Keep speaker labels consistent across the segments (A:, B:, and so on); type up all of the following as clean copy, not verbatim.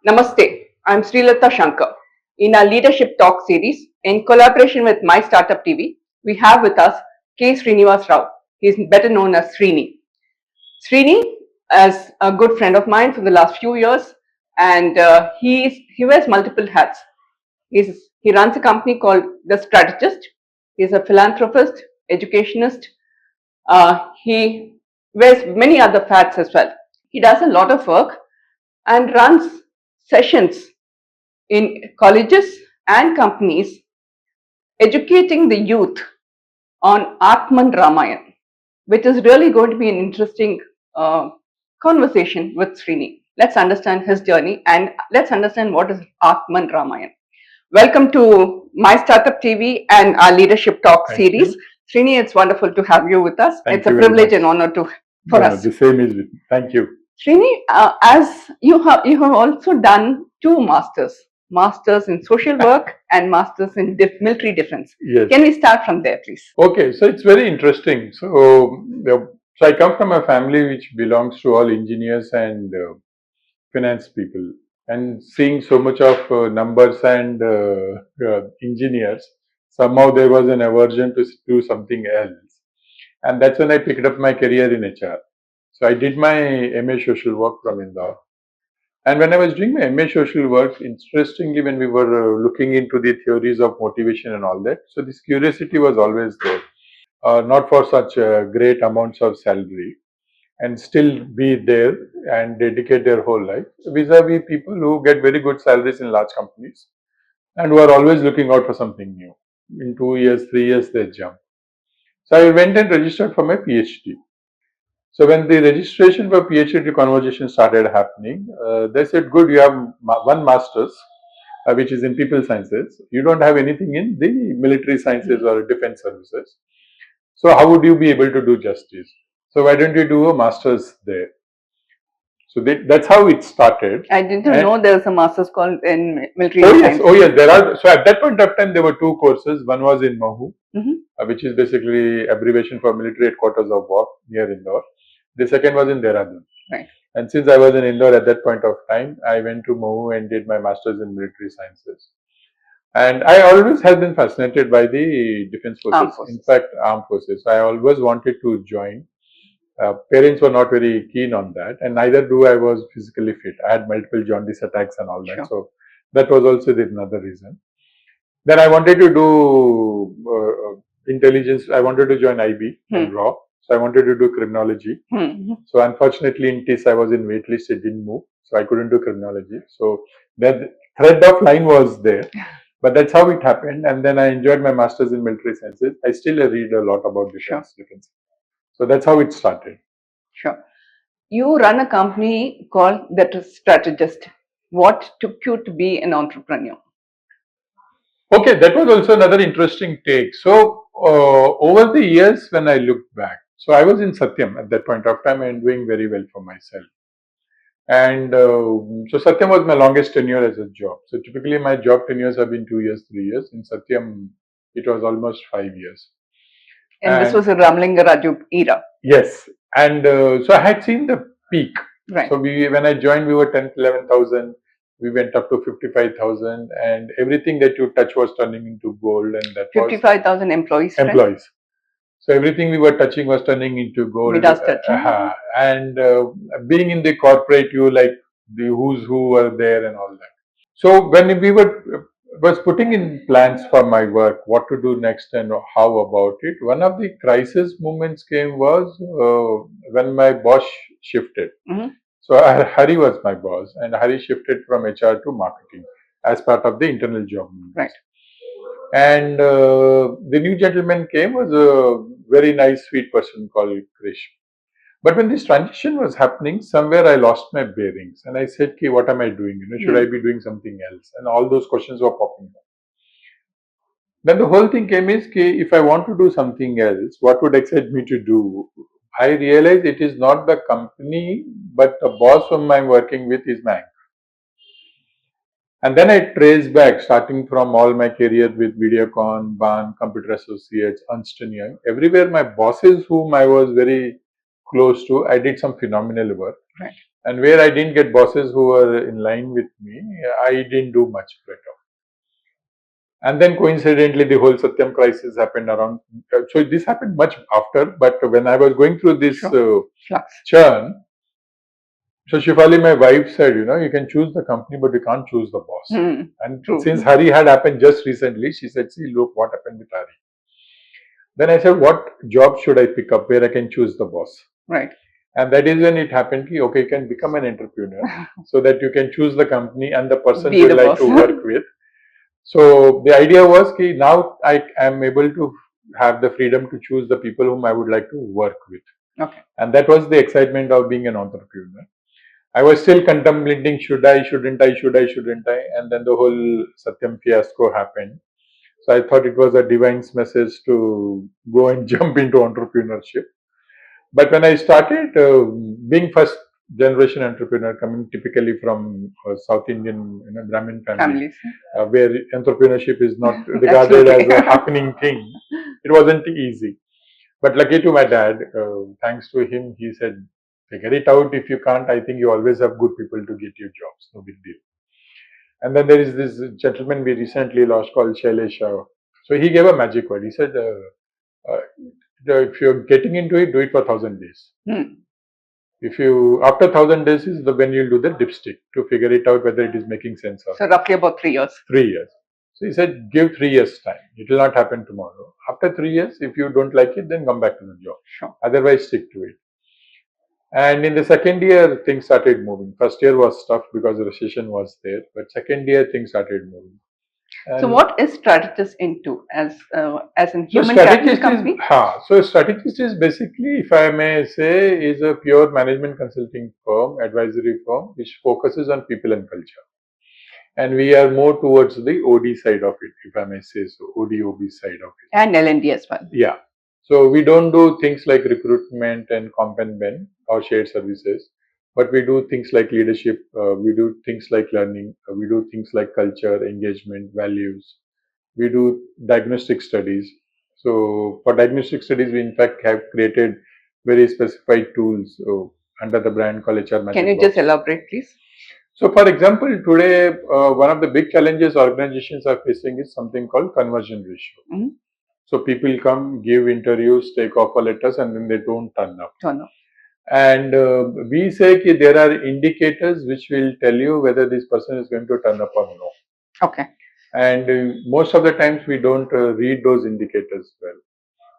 A: Namaste, I'm Srilata Shankar. In our Leadership Talk series, in collaboration with My Startup TV, we have with us K Srinivas Rao. He is better known as Srini. Srini is a good friend of mine for the last few years, and he wears multiple hats. He runs a company called The Strategist. He's a philanthropist, educationist. He wears many other hats as well. He does a lot of work and runs sessions in colleges and companies educating the youth on Atman Ramayan, which is really going to be an interesting conversation with Srini. Let's understand his journey and let's understand what is Atman Ramayan. Welcome to My Startup TV and our Leadership Talk series. Srini, it's wonderful to have you with us. It's a privilege and honor for us.
B: The same is with me. Thank you.
A: Srini, as you have also done two masters in social work and masters in military defense.
B: Yes.
A: Can we start from there, please?
B: Okay, so it's very interesting. So I come from a family which belongs to all engineers and finance people, and seeing so much of numbers and engineers, somehow there was an aversion to do something else, and that's when I picked up my career in HR. So I did my MA Social Work from Indore. And when I was doing my MA Social Work, interestingly, when we were looking into the theories of motivation and all that, so this curiosity was always there. Not for such great amounts of salary, and still be there and dedicate their whole life, vis-a-vis people who get very good salaries in large companies and who are always looking out for something new. In 2 years, 3 years, they jump. So I went and registered for my PhD. So when the registration for PhD conversation started happening, they said, good, you have one master's, which is in people sciences. You don't have anything in the military sciences or defense services. So how would you be able to do justice? So why don't you do a master's there? So that's how it started.
A: I didn't know there was a master's called in military sciences.
B: Oh yes, there are. So at that point of time, there were two courses. One was in Mahu, which is basically abbreviation for Military Headquarters of War near Indore. The second was in Dehradun.
A: Right.
B: And since I was in Indore at that point of time, I went to Mahu and did my master's in military sciences. And I always have been fascinated by the defense forces. In fact, armed forces. I always wanted to join. Parents were not very keen on that, and neither do I was physically fit. I had multiple jaundice attacks and all that. Sure. So that was also another reason. Then I wanted to do intelligence. I wanted to join IB and RAW. So I wanted to do criminology. So unfortunately in TIS I was in waitlist, it didn't move. So I couldn't do criminology. So that thread of line was there. But that's how it happened. And then I enjoyed my master's in military sciences. I still read a lot about defense. So that's how it started.
A: Sure. You run a company called The Strategist. What took you to be an entrepreneur?
B: Okay, that was also another interesting take. So over the years when I looked back, so I was in Satyam at that point of time and doing very well for myself. And so Satyam was my longest tenure as a job. So typically my job tenures have been 2 years, 3 years. In Satyam, it was almost 5 years.
A: And this was a Ramalinga Raju era.
B: Yes. And so I had seen the peak.
A: Right.
B: So when I joined, we were 10, 11,000. We went up to 55,000, and everything that you touch was turning into gold. And that
A: 55,000 employees.
B: Employees. Right? So everything we were touching was turning into gold.
A: With us touching.
B: And being in the corporate, you like the who's who were there and all that. So when we was putting in plans for my work, what to do next and how about it, one of the crisis moments came was when my boss shifted. So Hari was my boss, and Hari shifted from HR to marketing as part of the internal job.
A: Right.
B: And the new gentleman came, was a very nice, sweet person called Krish. But when this transition was happening, somewhere I lost my bearings, and I said, "Ki, what am I doing? Should I be doing something else?" And all those questions were popping up. Then the whole thing came is, ki, if I want to do something else, what would excite me to do? I realized it is not the company, but the boss whom I'm working with is my anchor. And then I traced back, starting from all my career with Videocon, BAN, Computer Associates, Ernst & Young. Everywhere my bosses whom I was very close to, I did some phenomenal work.
A: Right.
B: And where I didn't get bosses who were in line with me, I didn't do much better. And then coincidentally, the whole Satyam crisis happened around. So this happened much after, but when I was going through this churn, so Shifali, my wife said, you can choose the company, but you can't choose the boss. And since Hari had happened just recently, she said, see, look what happened with Hari. Then I said, what job should I pick up where I can choose the boss?
A: Right.
B: And that is when it happened, okay, you can become an entrepreneur so that you can choose the company and the person you would like to work with. So the idea was that now I am able to have the freedom to choose the people whom I would like to work with.
A: Okay.
B: And that was the excitement of being an entrepreneur. I was still contemplating, should I, shouldn't I? And then the whole Satyam fiasco happened. So I thought it was a divine's message to go and jump into entrepreneurship. But when I started being first generation entrepreneur, coming typically from South Indian Brahmin family, where entrepreneurship is not regarded as a happening thing, it wasn't easy. But lucky to my dad, thanks to him, he said, figure it out. If you can't, I think you always have good people to get you jobs. No big deal. And then there is this gentleman we recently lost called Shailesh. So he gave a magic word. He said, if you're getting into it, do it for 1,000 days. If you, after 1,000 days is when you'll do the dipstick to figure it out whether it is making sense or not.
A: So roughly about 3 years.
B: 3 years. So he said, give 3 years time. It will not happen tomorrow. After 3 years, if you don't like it, then come back to the job.
A: Sure.
B: Otherwise, stick to it. And in the second year, things started moving. First year was tough because the recession was there. But second year, things started moving.
A: And so what is Strategist into as in human capital company?
B: So Strategist is basically, if I may say, is a pure management consulting firm, advisory firm, which focuses on people and culture. And we are more towards the OD side of it, if I may say so, OD-OB side of it.
A: And L&D as well.
B: Yeah. So we don't do things like recruitment and comp and ben or shared services, but we do things like leadership, we do things like learning, we do things like culture, engagement, values. We do diagnostic studies. So for diagnostic studies, we in fact have created very specified tools under the brand called HR Magic
A: Can you
B: Box.
A: just elaborate, please?
B: So for example, today, one of the big challenges organizations are facing is something called conversion ratio. So people come, give interviews, take offer letters, and then they don't turn up. And we say that there are indicators which will tell you whether this person is going to turn up or no.
A: Okay.
B: And most of the times we don't read those indicators well.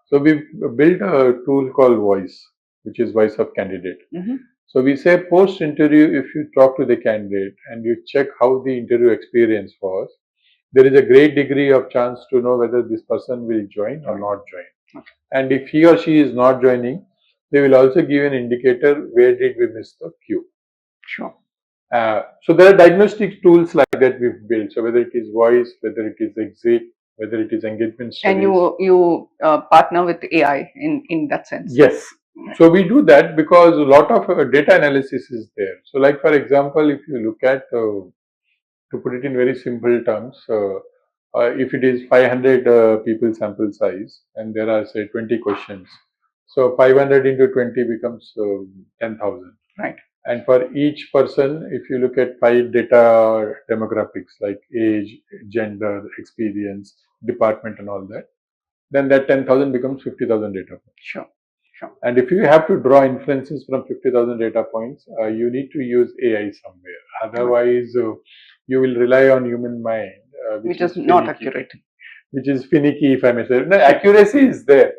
B: So we've built a tool called Voice, which is Voice of Candidate. So we say post-interview, if you talk to the candidate and you check how the interview experience was, there is a great degree of chance to know whether this person will join or not join.
A: Okay.
B: And if he or she is not joining, they will also give an indicator where did we miss the cue.
A: Sure.
B: So there are diagnostic tools like that we've built. So whether it is Voice, whether it is Exit, whether it is engagement studies.
A: And you partner with AI in that sense.
B: Yes. So we do that because a lot of data analysis is there. So like for example, if you look at, to put it in very simple terms, if it is 500 people sample size and there are say 20 questions, so 500 into 20 becomes 10,000.
A: Right.
B: And for each person, if you look at 5 data demographics like age, gender, experience, department and all that, then that 10,000 becomes 50,000 data points.
A: Sure. Sure.
B: And if you have to draw inferences from 50,000 data points, you need to use AI somewhere. Otherwise, you will rely on human mind,
A: which is not accurate.
B: Which is finicky, if I may say. No, accuracy is there.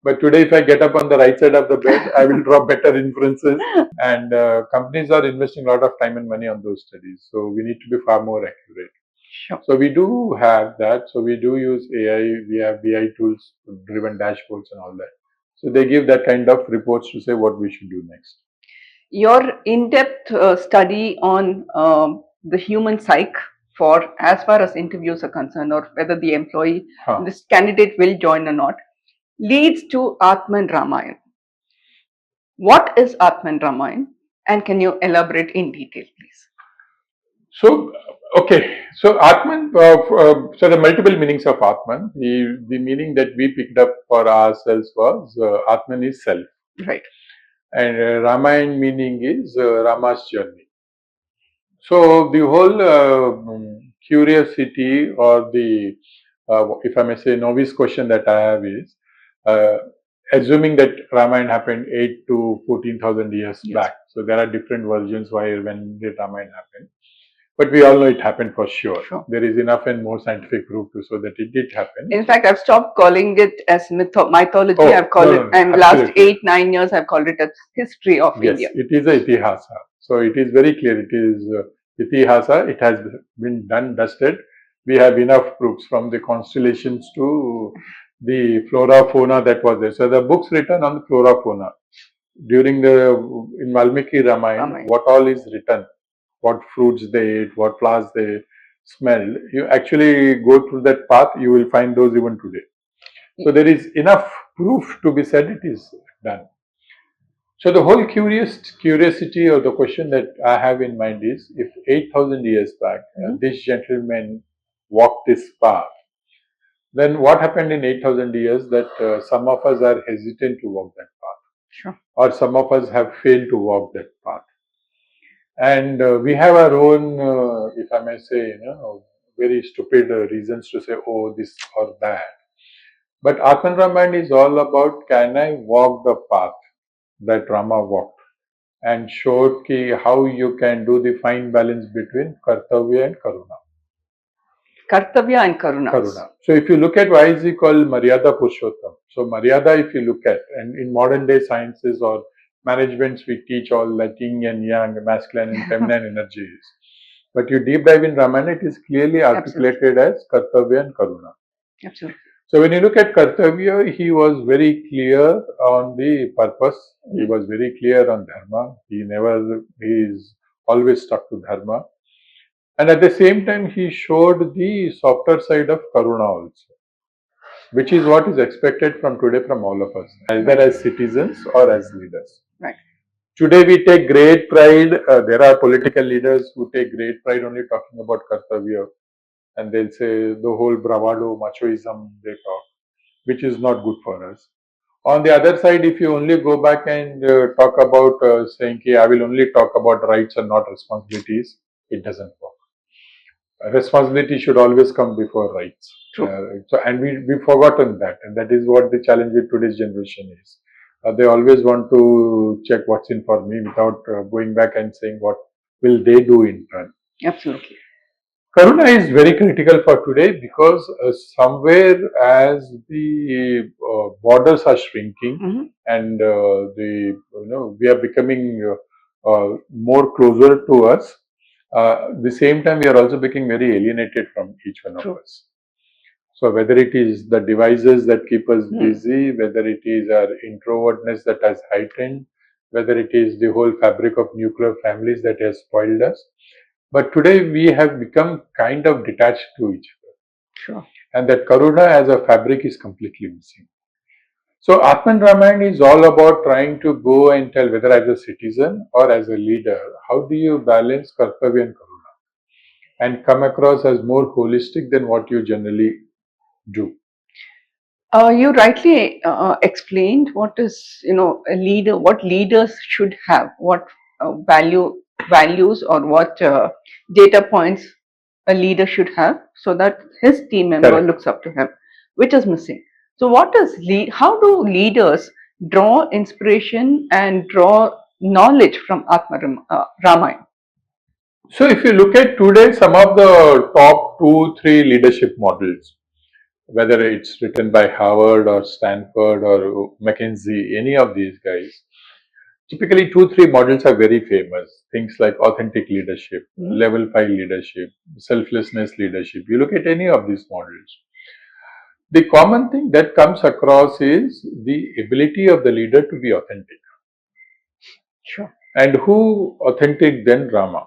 B: But today, if I get up on the right side of the bed, I will draw better inferences. And companies are investing a lot of time and money on those studies. So we need to be far more accurate.
A: Sure.
B: So we do have that. So we do use AI. We have BI tools, driven dashboards and all that. So they give that kind of reports to say what we should do next.
A: Your in-depth study on the human psyche for as far as interviews are concerned, or whether the employee, this candidate will join or not, leads to Atman Ramayan. What is Atman Ramayan, and can you elaborate in detail, please?
B: So, okay. So Atman, so the multiple meanings of Atman. The meaning that we picked up for ourselves was Atman is self.
A: Right.
B: and Ramayan meaning is Rama's journey. So the whole curiosity or the, if I may say, novice question that I have is, uh, assuming that Ramayana happened 8 to 14,000 years back. So there are different versions why when did Ramayana happen. But we all know it happened for sure. There is enough and more scientific proof to show that it did happen.
A: In fact, I've stopped calling it as mythology. I've called it, and last 8-9 years, I've called it as history of India.
B: Yes, it is a itihasa. So it is very clear. It is itihasa. It has been done, dusted. We have enough proofs from the constellations to the flora fauna that was there. So the books written on the flora fauna during the in Valmiki Ramayana, what all is written, what fruits they ate, what flowers they smelled. You actually go through that path, you will find those even today. So there is enough proof to be said it is done. So the whole curiosity or the question that I have in mind is, if 8,000 years back this gentleman walked this path, then what happened in 8,000 years that some of us are hesitant to walk that path?
A: Sure.
B: Or some of us have failed to walk that path. And we have our own, if I may say, very stupid reasons to say, oh, this or that. But Atman Ramayana is all about, can I walk the path that Rama walked? And showed how you can do the fine balance between Kartavya and Karuna.
A: Kartavya and Karuna.
B: So if you look at why is he called Maryada Purushottam. So Maryada, if you look at, and in modern day sciences or managements, we teach all like yin and yang, masculine and feminine energies. But you deep dive in Ramayana, it is clearly articulated as Kartavya and Karuna.
A: Absolutely.
B: So when you look at Kartavya, he was very clear on the purpose. He was very clear on Dharma. He is always stuck to Dharma. And at the same time, he showed the softer side of Karuna also, which is what is expected from today from all of us, either as citizens or as leaders.
A: Right.
B: Today we take great pride. There are political leaders who take great pride only talking about Kartavya. And they'll say the whole bravado, machoism they talk, which is not good for us. On the other side, if you only go back and talk about saying, I will only talk about rights and not responsibilities, it doesn't work. Responsibility should always come before rights. And we've forgotten that. And that is what the challenge with today's generation is. They always want to check what's in for me without going back and saying what will they do in turn.
A: Absolutely.
B: Karuna is very critical for today because somewhere as the borders are shrinking and we are becoming more closer to us. The same time, we are also becoming very alienated from each one of us. So whether it is the devices that keep us busy, whether it is our introvertness that has heightened, whether it is the whole fabric of nuclear families that has spoiled us. But today we have become kind of detached to each other.
A: Sure.
B: And that Karuna as a fabric is completely missing. So Atman Ramayana is all about trying to go and tell whether as a citizen or as a leader, how do you balance Kartavya and Karuna and come across as more holistic than what you generally do.
A: You rightly explained what is, a leader, what leaders should have, what values or what data points a leader should have so that his team member looks up to him, which is missing. So how do leaders draw inspiration and draw knowledge from Ramayana?
B: So if you look at today, some of the top 2-3 leadership models, whether it's written by Harvard or Stanford or McKinsey, any of these guys, typically 2-3 models are very famous. Things like authentic leadership, level 5 leadership, selflessness leadership. You look at any of these models. The common thing that comes across is the ability of the leader to be authentic.
A: Sure.
B: And who authentic than Rama?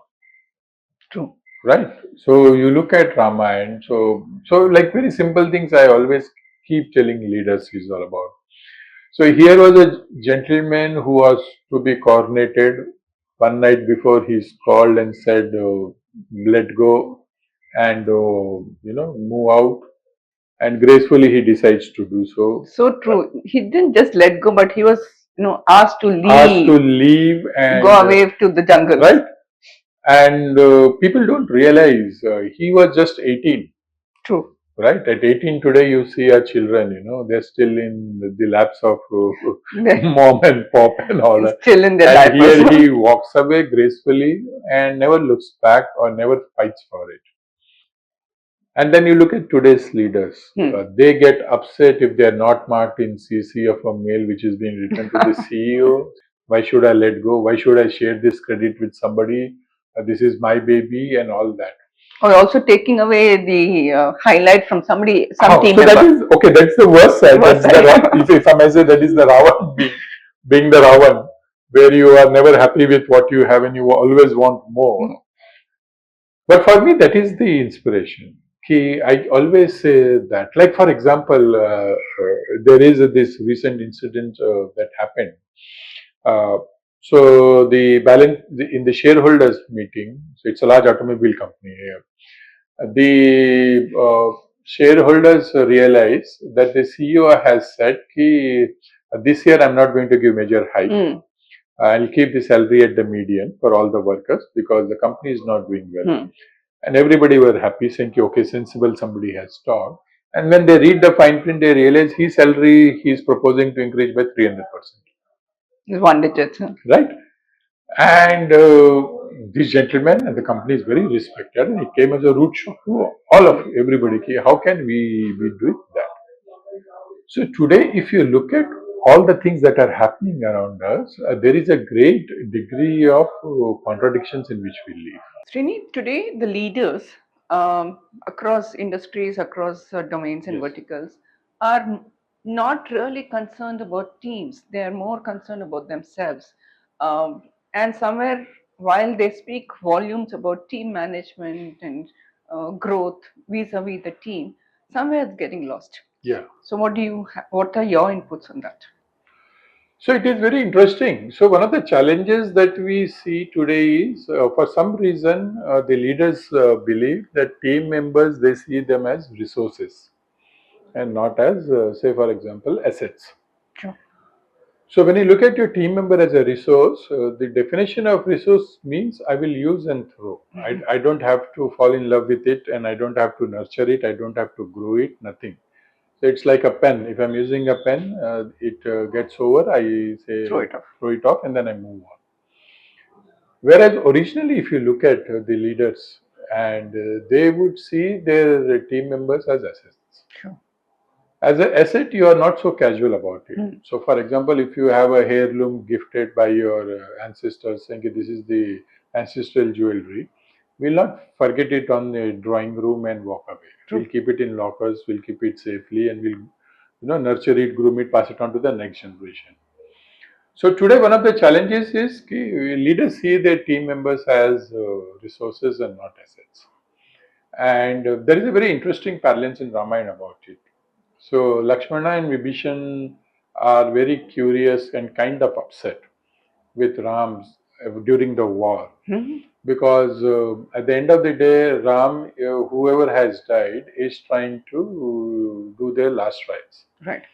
A: True.
B: Right. So you look at Ramayan. So like very simple things I always keep telling leaders is all about. So here was a gentleman who was to be coronated. One night before he's called and said, let go and, move out. And gracefully he decides to do so.
A: So true. He didn't just let go, but he was asked to
B: leave and
A: go away to the jungle.
B: right? And people don't realize he was just 18.
A: True.
B: Right, at 18 today, you see our children, they're still in the laps of mom and pop and all that.
A: Still in their
B: And
A: diapers.
B: here he walks away gracefully and never looks back or never fights for it. And then you look at today's leaders. They get upset if they're not marked in CC of a mail which is being written to the CEO. Why should I let go? Why should I share this credit with somebody? This is my baby and all that.
A: Or also taking away the highlight from some team
B: so
A: member.
B: That is okay. That's the worst side. If I may say, that is the Ravan being the Ravan, where you are never happy with what you have and you always want more. But for me, that is the inspiration. I always say that. Like for example, there is this recent incident that happened. So the balance in the shareholders meeting. So it's a large automobile company here. The shareholders realize that the CEO has said, this year I'm not going to give major hike. I'll keep the salary at the median for all the workers because the company is not doing well. And everybody were happy, saying, okay, sensible, somebody has talked. And when they read the fine print, they realize his salary he is proposing to increase by 300%.
A: One digit.
B: Right? And this gentleman and the company is very respected, and he came as a root shock to all of everybody. How can we do that? So today, if you look at all the things that are happening around us, there is a great degree of contradictions in which we live.
A: Srini, today the leaders across industries, across domains and verticals are not really concerned about teams. They are more concerned about themselves. And somewhere, while they speak volumes about team management and growth vis-a-vis the team, somewhere it's getting lost.
B: Yeah.
A: So, what are your inputs on that?
B: So it is very interesting. So one of the challenges that we see today is, for some reason, the leaders believe that team members, they see them as resources and not as, say, for example, assets.
A: Sure.
B: So when you look at your team member as a resource, the definition of resource means I will use and throw. I don't have to fall in love with it, and I don't have to nurture it. I don't have to grow it. Nothing. So it's like a pen. If I'm using a pen, it gets over. I say throw it off, and then I move on. Whereas originally, if you look at the leaders, and they would see their team members as assets.
A: Sure.
B: As an asset, you are not so casual about it. So, for example, if you have a heirloom gifted by your ancestors, saying this is the ancestral jewelry, we'll not forget it on the drawing room and walk away. True. We'll keep it in lockers, we'll keep it safely, and we'll nurture it, groom it, pass it on to the next generation. So today, one of the challenges is leaders see their team members as resources and not assets. And there is a very interesting parallel in Ramayana about it. So Lakshmana and Vibhishan are very curious and kind of upset with Ram during the war. Because at the end of the day, Ram, whoever has died, is trying to do their last rites.
A: Right.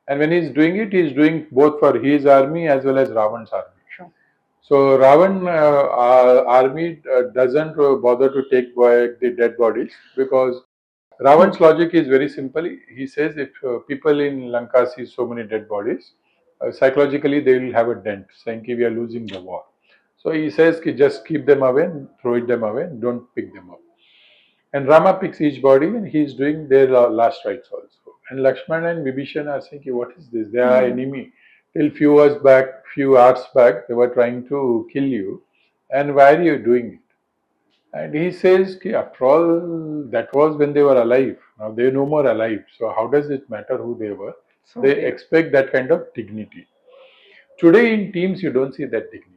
B: And when he's doing it, he's doing both for his army as well as Ravan's army.
A: Sure.
B: So Ravan army doesn't bother to take back the dead bodies because Ravan's logic is very simple. He says if people in Lanka see so many dead bodies, psychologically they will have a dent, saying we are losing the war. So he says just keep them away, throw them away, don't pick them up. And Rama picks each body and he is doing their last rites also. And Lakshmana and Vibhishan are saying, what is this? They are enemy. Till few hours back, they were trying to kill you. And why are you doing it? And he says, after all, that was when they were alive. Now they are no more alive. So how does it matter who they were? So they expect that kind of dignity. Today in teams, you don't see that dignity.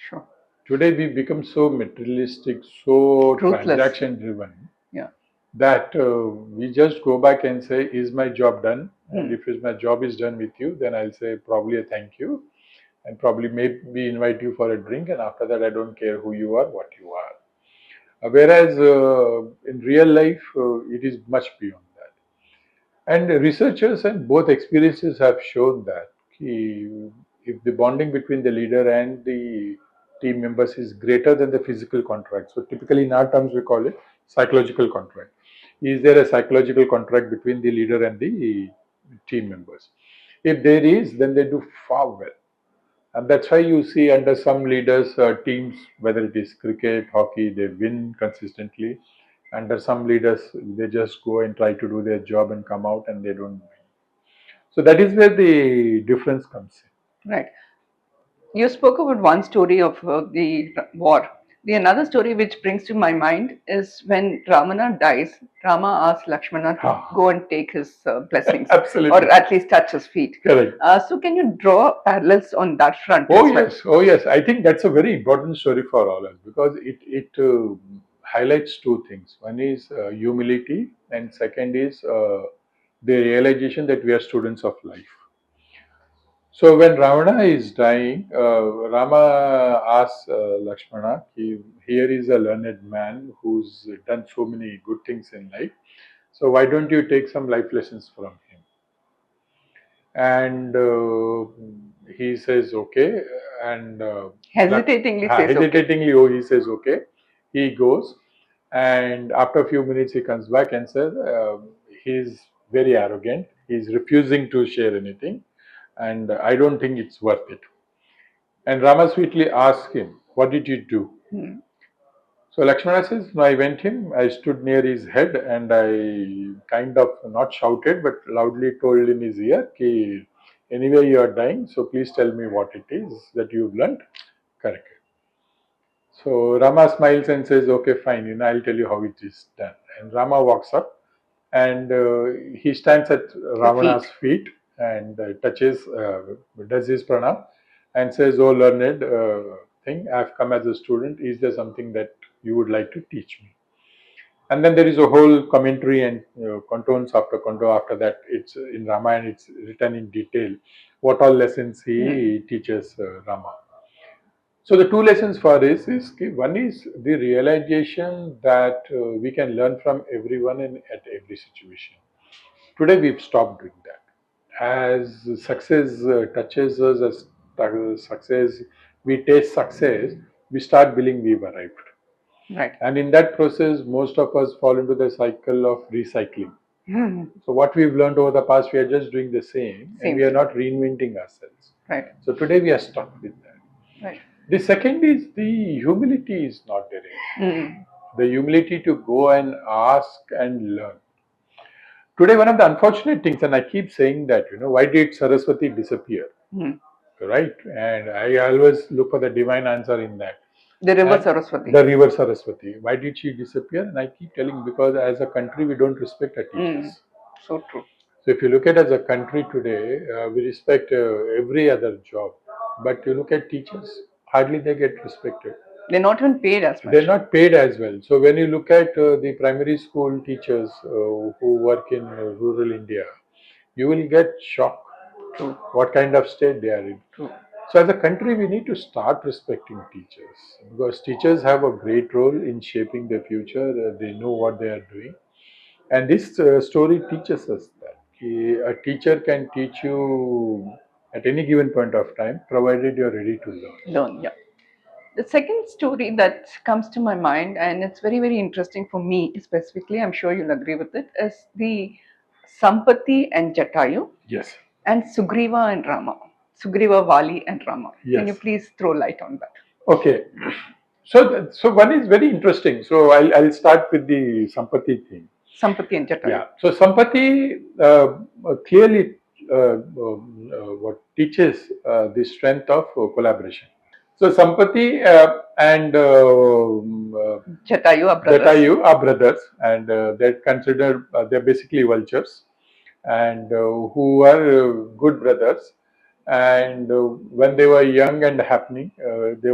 A: Sure.
B: Today we become so materialistic, so transaction driven.
A: Yeah.
B: That we just go back and say, is my job done? And if my job is done with you, then I'll say probably a thank you and probably maybe invite you for a drink, and after that I don't care who you are, what you are. Whereas in real life, it is much beyond that. And researchers and both experiences have shown that if the bonding between the leader and the team members is greater than the physical contract. So typically in our terms we call it psychological contract. Is there a psychological contract between the leader and the team members? If there is, then they do far well. And that's why you see under some leaders, teams, whether it is cricket, hockey, they win consistently. Under some leaders, they just go and try to do their job and come out and they don't win. So that is where the difference comes in.
A: Right. You spoke about one story of the war. The another story which brings to my mind is when Ravana dies, Rama asks Lakshmana to go and take his blessings,
B: Absolutely.
A: or at least touch his feet.
B: Correct.
A: So, can you draw parallels on that front?
B: Oh
A: as well?
B: yes, oh yes. I think that's a very important story for all us because it highlights two things. One is humility, and second is the realization that we are students of life. So when Ravana is dying, Rama asks Lakshmana, here is a learned man who's done so many good things in life. So why don't you take some life lessons from him? And he says okay, and
A: Hesitatingly says okay.
B: hesitatingly, oh, he says okay. He goes, and after a few minutes, he comes back and says he's very arrogant. He's refusing to share anything, and I don't think it's worth it. And Rama sweetly asks him, "What did you do?" So Lakshmana says, "No, I went him. I stood near his head and I kind of not shouted but loudly told in his ear, Ki, anyway you are dying, so please tell me what it is that you've learnt. Correct." So Rama smiles and says, "Okay, fine, I'll tell you how it is done." And Rama walks up and he stands at Ravana's feet and does his pranam and says, "Oh learned thing, I've come as a student. Is there something that you would like to teach me?" And then there is a whole commentary and contours after contour. After that, it's in Ramayana. It's written in detail what all lessons he teaches Rama. So the two lessons for this is one is the realization that we can learn from everyone and at every situation. Today we've stopped doing that. As success touches us, as success we taste success, we start believing we've arrived.
A: Right.
B: And in that process, most of us fall into the cycle of recycling. So what we've learned over the past, we are just doing the same and we are not reinventing ourselves.
A: Right.
B: So today we are stuck with that.
A: Right.
B: The second is the humility is not there. The humility to go and ask and learn. Today, one of the unfortunate things, and I keep saying that, why did Saraswati disappear? Right? And I always look for the divine answer in that.
A: The river Saraswati.
B: The river Saraswati. Why did she disappear? And I keep telling because as a country we don't respect our teachers.
A: So true.
B: So if you look at as a country today, we respect every other job, but you look at teachers, hardly they get respected.
A: They're not even paid as much.
B: They're not paid as well. So when you look at the primary school teachers who work in rural India, you will get shocked. True. What kind of state they are in.
A: True.
B: So as a country, we need to start respecting teachers because teachers have a great role in shaping the future. They know what they are doing. And this story teaches us that a teacher can teach you at any given point of time, provided you're ready to learn.
A: Yeah. The second story that comes to my mind, and it's very, very interesting for me specifically, I'm sure you'll agree with it, is the Sampati and Jatayu.
B: Yes.
A: And Sugriva and Rama. Sugriva, Vali and Rama.
B: Yes.
A: Can you please throw light on that?
B: Okay. So one is very interesting. So I'll start with the Sampati thing.
A: Sampati and Jatayu.
B: Yeah. So Sampati clearly what teaches the strength of collaboration. So Sampati and
A: Jatayu
B: are brothers, and they're considered they're basically vultures, and who are good brothers. And when they were young and happening, they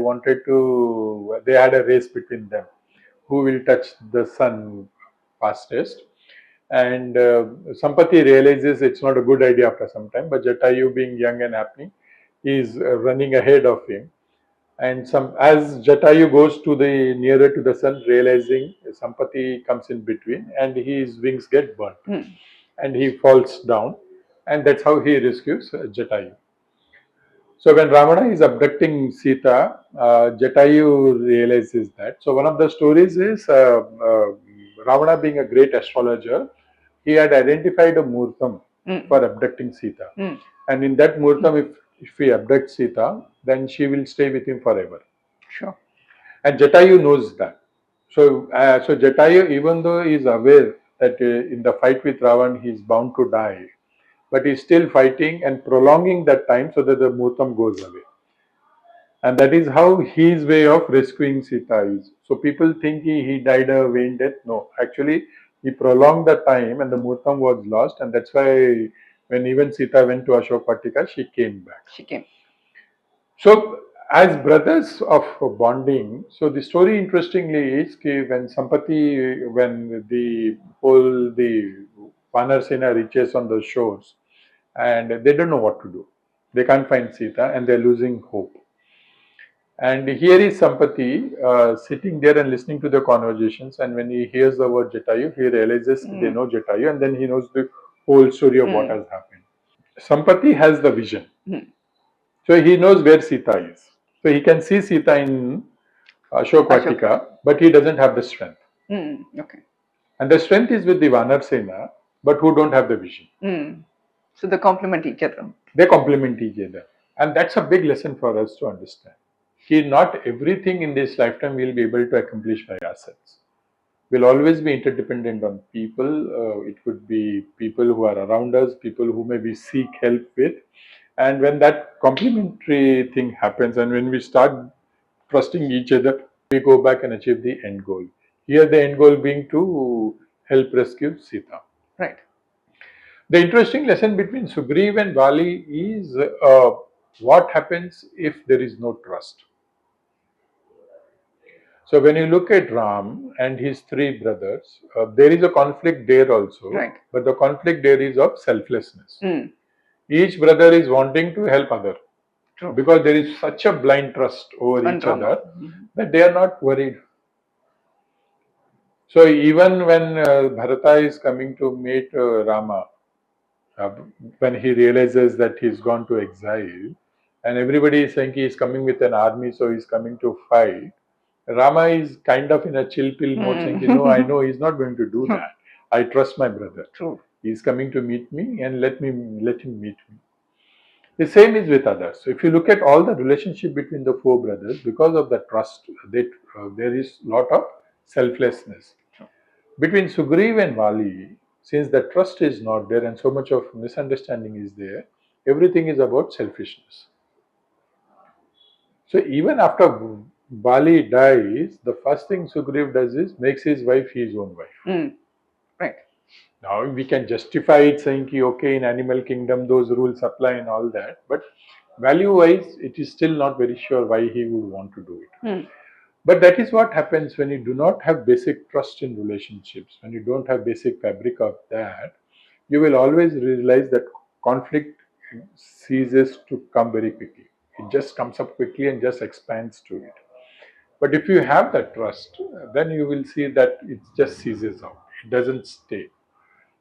B: had a race between them, who will touch the sun fastest. And Sampati realizes it's not a good idea after some time, but Jatayu, being young and happening, is running ahead of him. And as Jatayu goes to the nearer to the sun, realizing Sampati comes in between, and his wings get burnt, and he falls down, and that's how he rescues Jatayu. So when Ravana is abducting Sita, Jatayu realizes that. So one of the stories is Ravana, being a great astrologer, he had identified a muhurtam for abducting Sita. And in that muhurtam, if he abducts Sita, then she will stay with him forever.
A: Sure.
B: And Jatayu knows that. So Jatayu, even though he is aware that in the fight with Ravan he is bound to die, but he is still fighting and prolonging that time so that the muhurtam goes away. And that is how his way of rescuing Sita is. So people think he died a vain death. No, actually he prolonged the time and the muhurtam was lost, and that's why when even Sita went to Ashok Vatika, she came back.
A: She came.
B: So, as brothers of bonding, so the story interestingly is when Sampati, when the Vanarsena reaches on the shores, and they don't know what to do. They can't find Sita and they're losing hope. And here is Sampati sitting there and listening to the conversations. And when he hears the word Jatayu, he realizes they know Jatayu, and then he knows the whole story of what has happened. Sampati has the vision. So he knows where Sita is. So he can see Sita in Ashok Vatika, but he doesn't have the strength.
A: Okay.
B: And the strength is with the Vanarsena, but who don't have the vision.
A: So they complement each other.
B: They complement each other. And that's a big lesson for us to understand. Not everything in this lifetime we'll be able to accomplish by ourselves. We'll always be interdependent on people. It could be people who are around us, people who maybe seek help with. And when that complementary thing happens and when we start trusting each other, we go back and achieve the end goal. Here the end goal being to help rescue Sita.
A: Right.
B: The interesting lesson between Sugriv and Vali is what happens if there is no trust. So when you look at Ram and his three brothers, there is a conflict there also,
A: right.
B: But the conflict there is of selflessness. Each brother is wanting to help other. True. Because there is such a blind trust over each other that they are not worried. So even when Bharata is coming to meet Rama, when he realizes that he's gone to exile, and everybody is saying he is coming with an army, so he's coming to fight, Rama is kind of in a chill pill mode saying, no, I know he's not going to do that. I trust my brother.
A: True.
B: He's coming to meet me and let him meet me. The same is with others. So if you look at all the relationship between the four brothers, because of the trust, there is a lot of selflessness. Between Sugriv and Vali, since the trust is not there and so much of misunderstanding is there, everything is about selfishness. So even after Vali dies, the first thing Sugriv does is makes his wife his own wife.
A: Right.
B: Now we can justify it saying, okay, in animal kingdom those rules apply and all that, but value-wise, it is still not very sure why he would want to do it. But that is what happens when you do not have basic trust in relationships, when you don't have basic fabric of that, you will always realize that conflict ceases to come very quickly. It just comes up quickly and just expands to it. But if you have that trust, then you will see that it just ceases out. It doesn't stay.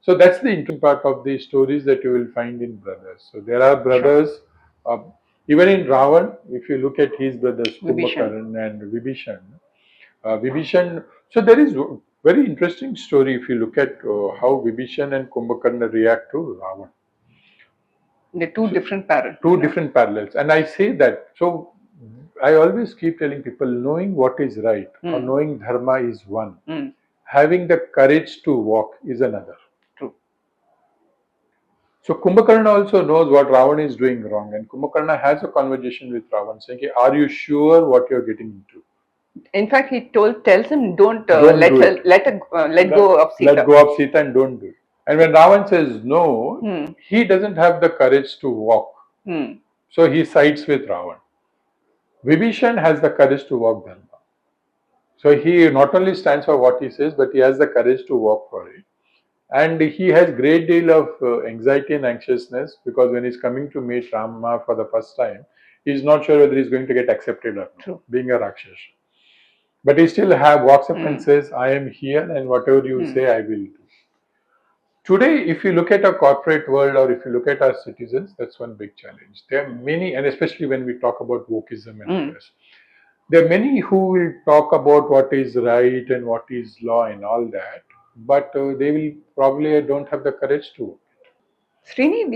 B: So that's the interesting part of the stories that you will find in brothers. So there are brothers, even in Ravan, if you look at his brothers, Kumbhakarna and Vibhishan. So there is a very interesting story if you look at how Vibhishan and Kumbhakarna react to Ravan.
A: They're two different parallels.
B: Two different parallels. And I say that, so I always keep telling people, knowing what is right or knowing Dharma is one. Having the courage to walk is another.
A: True.
B: So Kumbhakarna also knows what Ravan is doing wrong, and Kumbhakarna has a conversation with Ravan saying, are you sure what you're getting into?
A: In fact, he tells him, don't let go of Sita.
B: Let go of Sita and don't do it. And when Ravan says no, he doesn't have the courage to walk. So he sides with Ravan. Vibhishan has the courage to walk Dharma. So he not only stands for what he says, but he has the courage to walk for it. And he has great deal of anxiety and anxiousness because when he's coming to meet Rama for the first time, he's not sure whether he's going to get accepted or not, being a Rakshasa. But he still walks up and says, I am here and whatever you say, I will do. Today, if you look at our corporate world or if you look at our citizens, that's one big challenge. There are many, and especially when we talk about wokeism and others, there are many who will talk about what is right and what is law and all that, but they will probably don't have the courage to.
A: Srini,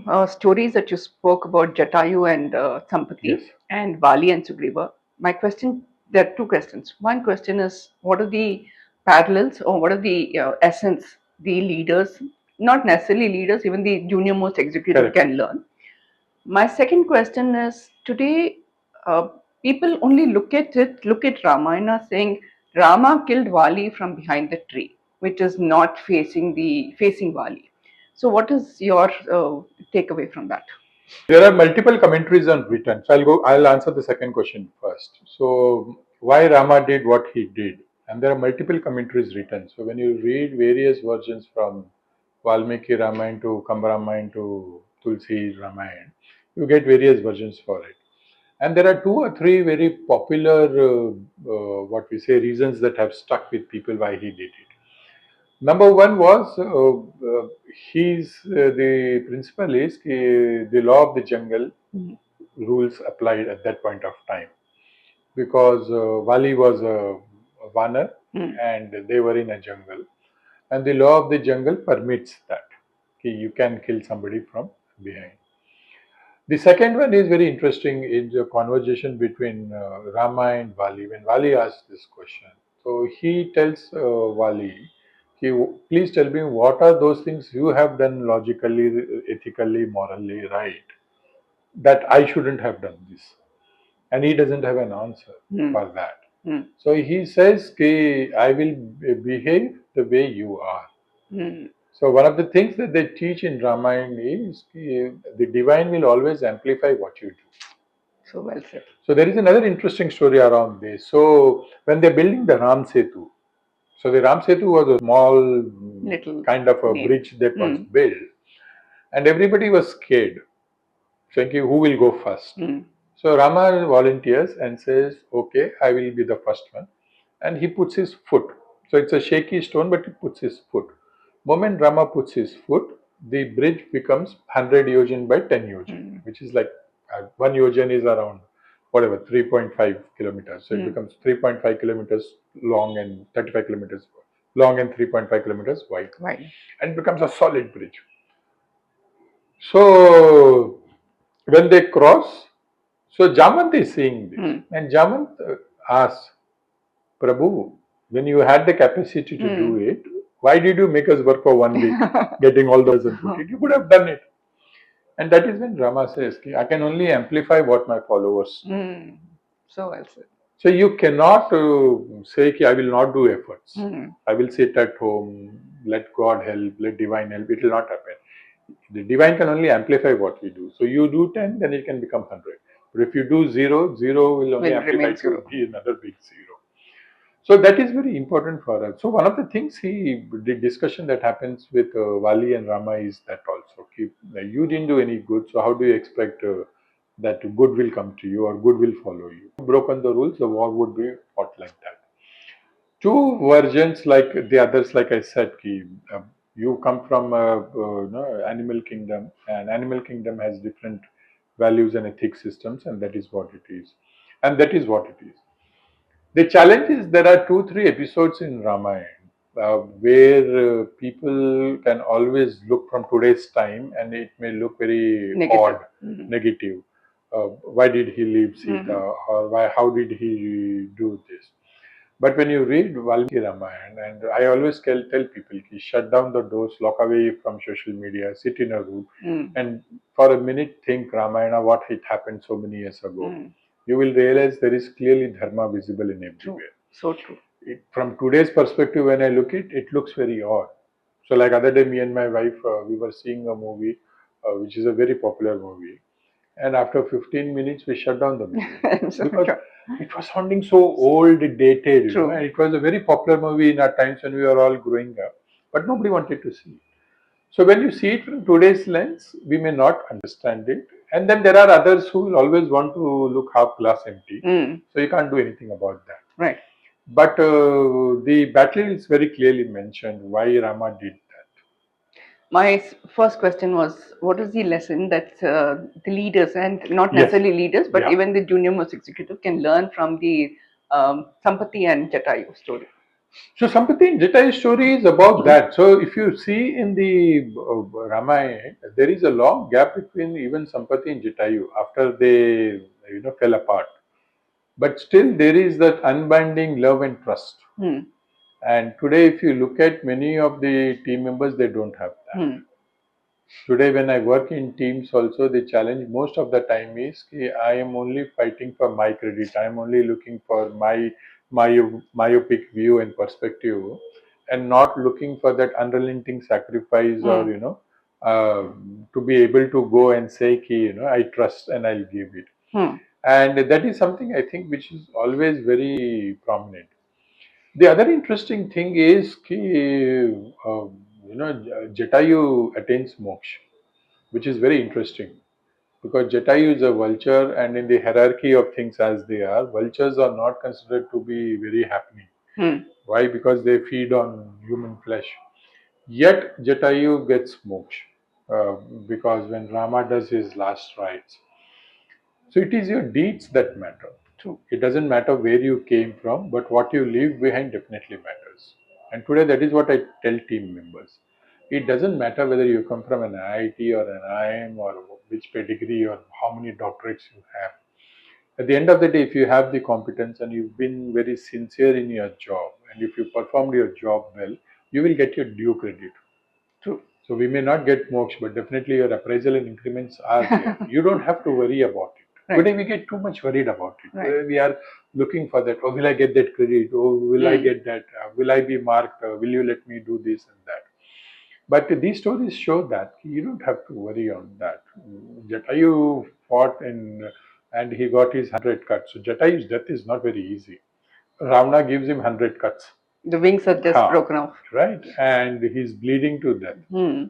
A: the stories that you spoke about Jatayu and
B: Yes,
A: Sampati and Vali and Sugriva, my question, there are two questions. One question is, what are the parallels or what are the essence the leaders, not necessarily leaders, even the junior most executive
B: correct.
A: can learn? My second question is, today uh, people only look at Ramayana saying Rama killed Vali from behind the tree, which is not facing Vali. So, what is your takeaway from that?
B: There are multiple commentaries on written. So I'll answer the second question first. So why Rama did what he did, and there are multiple commentaries written. So when you read various versions from Valmiki Ramayana to Kamba Ramayana to Tulsi Ramayana, you get various versions for it. And there are two or three very popular, what we say, reasons that have stuck with people why he did it. Number one was the principle is the law of the jungle rules applied at that point of time because Wali was a Vanar and they were in a jungle, and the law of the jungle permits that you can kill somebody from behind. The second one is very interesting in the conversation between Rama and Vali. When Vali asks this question, so he tells Vali, please tell me what are those things you have done logically, ethically, morally right that I shouldn't have done this. And he doesn't have an answer for that. So he says, I will behave the way you are. So one of the things that they teach in Ramayana is the divine will always amplify what you do.
A: So well said.
B: So there is another interesting story around this. So when they're building the Ram Setu, so the Ram Setu was a small
A: Little
B: kind of a bridge that was built, and everybody was scared, thinking who will go first. So Rama volunteers and says, "Okay, I will be the first one," and he puts his foot. So it's a shaky stone, but he puts his foot. Moment Rama puts his foot, the bridge becomes 100 yojan by 10 yojan, which is like one yojan is around whatever 3.5 kilometers. So it becomes 3.5 kilometers long and 35 kilometers long and 3.5 kilometers wide, and it becomes a solid bridge. So when they cross, so Jamant is seeing this, and Jamant asks, Prabhu, when you had the capacity to do it, why did you make us work for 1 week getting all those and put it? You could have done it. And that is when Rama says, I can only amplify what my followers do.
A: So well said.
B: So you cannot say, I will not do efforts. I will sit at home, let God help, let divine help. It will not happen. The divine can only amplify what we do. So you do 10, then it can become 100. But if you do 0, 0 will only amplify to be another big 0. So that is very important for us. So one of the things the discussion that happens with Vali and Rama is that also. You didn't do any good, so how do you expect that good will come to you or good will follow you? If you broken the rules, the war would be fought like that. Two versions like the others, like I said, you come from animal kingdom, and animal kingdom has different values and ethics systems, and that is what it is. And that is what it is. The challenge is there are 2, 3 episodes in Ramayana where people can always look from today's time and it may look very odd, negative. Why did he leave Sita, or how did he do this? But when you read Valmiki Ramayana, and I always tell people, shut down the doors, lock away from social media, sit in a room, and for a minute think Ramayana, what had happened so many years ago. You will realize there is clearly Dharma visible in everywhere.
A: So true.
B: From today's perspective, when I look at it, it looks very odd. So like other day, me and my wife, we were seeing a movie, which is a very popular movie. And after 15 minutes, we shut down the movie because it was sounding so old, dated. And it was a very popular movie in our times when we were all growing up, but nobody wanted to see it. So when you see it from today's lens, we may not understand it. And then there are others who will always want to look half glass empty. So you can't do anything about that.
A: Right.
B: But the battle is very clearly mentioned why Rama did that.
A: first question was, what is the lesson that the leaders, and not
B: Yes.
A: necessarily leaders, but
B: Yeah.
A: even the junior most executive, can learn from the Sampati and Jatayu story?
B: So Sampati and Jata's story is about that. So if you see in the Ramayana, there is a long gap between even Sampati and Jatayu after they fell apart. But still there is that unbinding love and trust.
A: Hmm.
B: And today, if you look at many of the team members, they don't have that.
A: Hmm.
B: Today, when I work in teams, also the challenge most of the time is ki I am only fighting for my credit. I am only looking for my myopic view and perspective, and not looking for that unrelenting sacrifice or
A: Hmm.
B: uh, to be able to go and say ki I trust and I'll give it.
A: Hmm.
B: And that is something I think which is always very prominent. The other interesting thing is ki, Jatayu attains moksha, which is very interesting because Jatayu is a vulture, and in the hierarchy of things as they are, vultures are not considered to be very happening.
A: Hmm.
B: Why? Because they feed on human flesh. Yet Jatayu gets moksha because when Rama does his last rites, so it is your deeds that matter.
A: True.
B: It doesn't matter where you came from, but what you leave behind definitely matters. And today, that is what I tell team members. It doesn't matter whether you come from an IIT or an IIM or which pedigree or how many doctorates you have. At the end of the day, if you have the competence and you've been very sincere in your job, and if you performed your job well, you will get your due credit.
A: True.
B: So we may not get moksha, but definitely your appraisal and increments are there. You don't have to worry about it.
A: Right.
B: Today we get too much worried about it.
A: Right.
B: We are looking for that. Oh, will I get that credit? Oh, will I get that? Will I be marked? Will you let me do this and that? But these stories show that you don't have to worry on that. Jatayu fought and he got his 100 cuts. So Jatayu's death is not very easy. Ravana gives him 100 cuts.
A: The wings are just
B: Ha,
A: broken off.
B: right? And he's bleeding to death.
A: Hmm.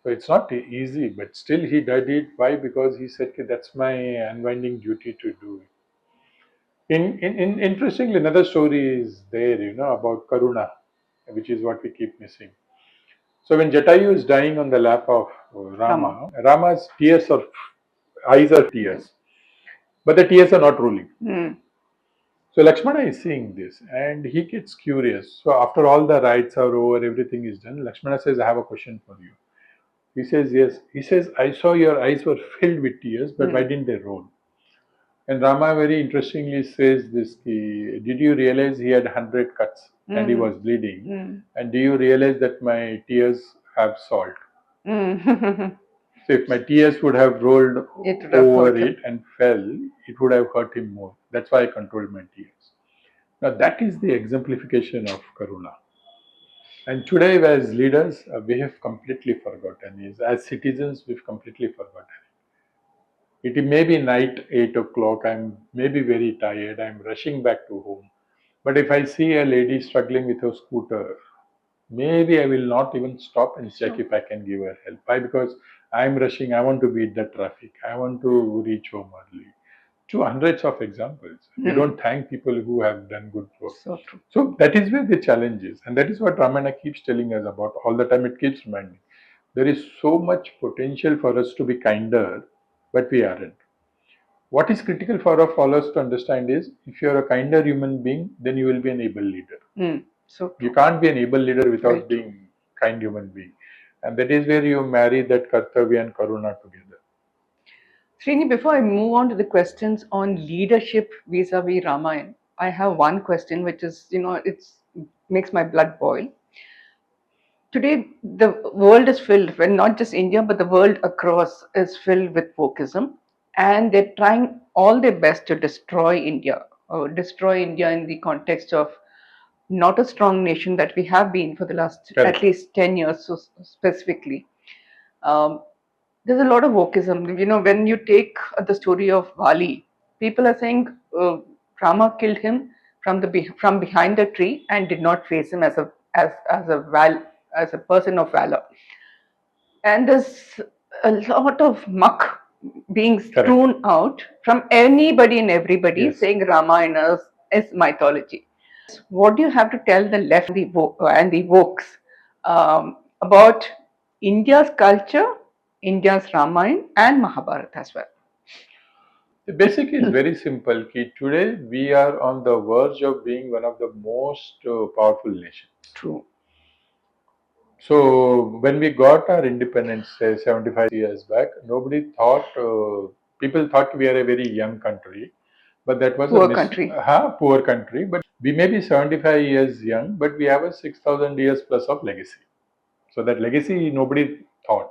B: So it's not easy, but still he did it. Why? Because he said, "Okay, that's my unwinding duty to do it." Interestingly, another story is there, about Karuna, which is what we keep missing. So when Jatayu is dying on the lap of
A: Rama.
B: Rama's tears are eyes are tears, but the tears are not ruling.
A: Hmm.
B: So Lakshmana is seeing this and he gets curious. So after all the rites are over, everything is done, Lakshmana says, "I have a question for you." He says, "Yes." He says, "I saw your eyes were filled with tears, but why didn't they roll?" And Rama very interestingly says this, did you realize he had 100 cuts and he was bleeding? And do you realize that my tears have salt? So if my tears would have rolled
A: It would have
B: over
A: hurt him.
B: it and fell, it would have hurt him more. That's why I controlled my tears. Now that is the exemplification of Karuna. And today, as leaders, we have completely forgotten. As citizens, we've completely forgotten. It may be night 8 o'clock. I'm maybe very tired. I'm rushing back to home. But if I see a lady struggling with her scooter, maybe I will not even stop and check if I can give her help. Why? Because I'm rushing. I want to beat the traffic. I want to reach home early. To hundreds of examples. We don't thank people who have done good work.
A: So true.
B: So that is where the challenge is. And that is what Ramayana keeps telling us about all the time. It keeps reminding. There is so much potential for us to be kinder, but we aren't. What is critical for all us to understand is if you're a kinder human being, then you will be an able leader.
A: So
B: You can't be an able leader without
A: Right.
B: being kind human being. And that is where you marry that Kartavya and Karuna together.
A: Srini, before I move on to the questions on leadership vis-a-vis Ramayan, I have one question which is, it's makes my blood boil. Today, the world is filled, well, not just India, but the world across is filled with wokeism, and they're trying all their best to destroy India, or destroy India in the context of not a strong nation that we have been for the last
B: Correct.
A: at least 10 years, so specifically. Um, there's a lot of wokeism. When you take the story of Bali, people are saying Rama killed him from behind the tree and did not face him as a person of valor. And there's a lot of muck being strewn out from anybody and everybody
B: Yes.
A: saying Ramayana is mythology. What do you have to tell the left and the wokes about India's culture, India's Ramayana and Mahabharata as well.
B: The basic is very simple. Ki today we are on the verge of being one of the most powerful nations.
A: True.
B: So when we got our independence, say 75 years back, nobody thought, people thought we are a very young country, but that was
A: Poor country.
B: poor country. But we may be 75 years young, but we have a 6,000 years plus of legacy. So that legacy nobody thought.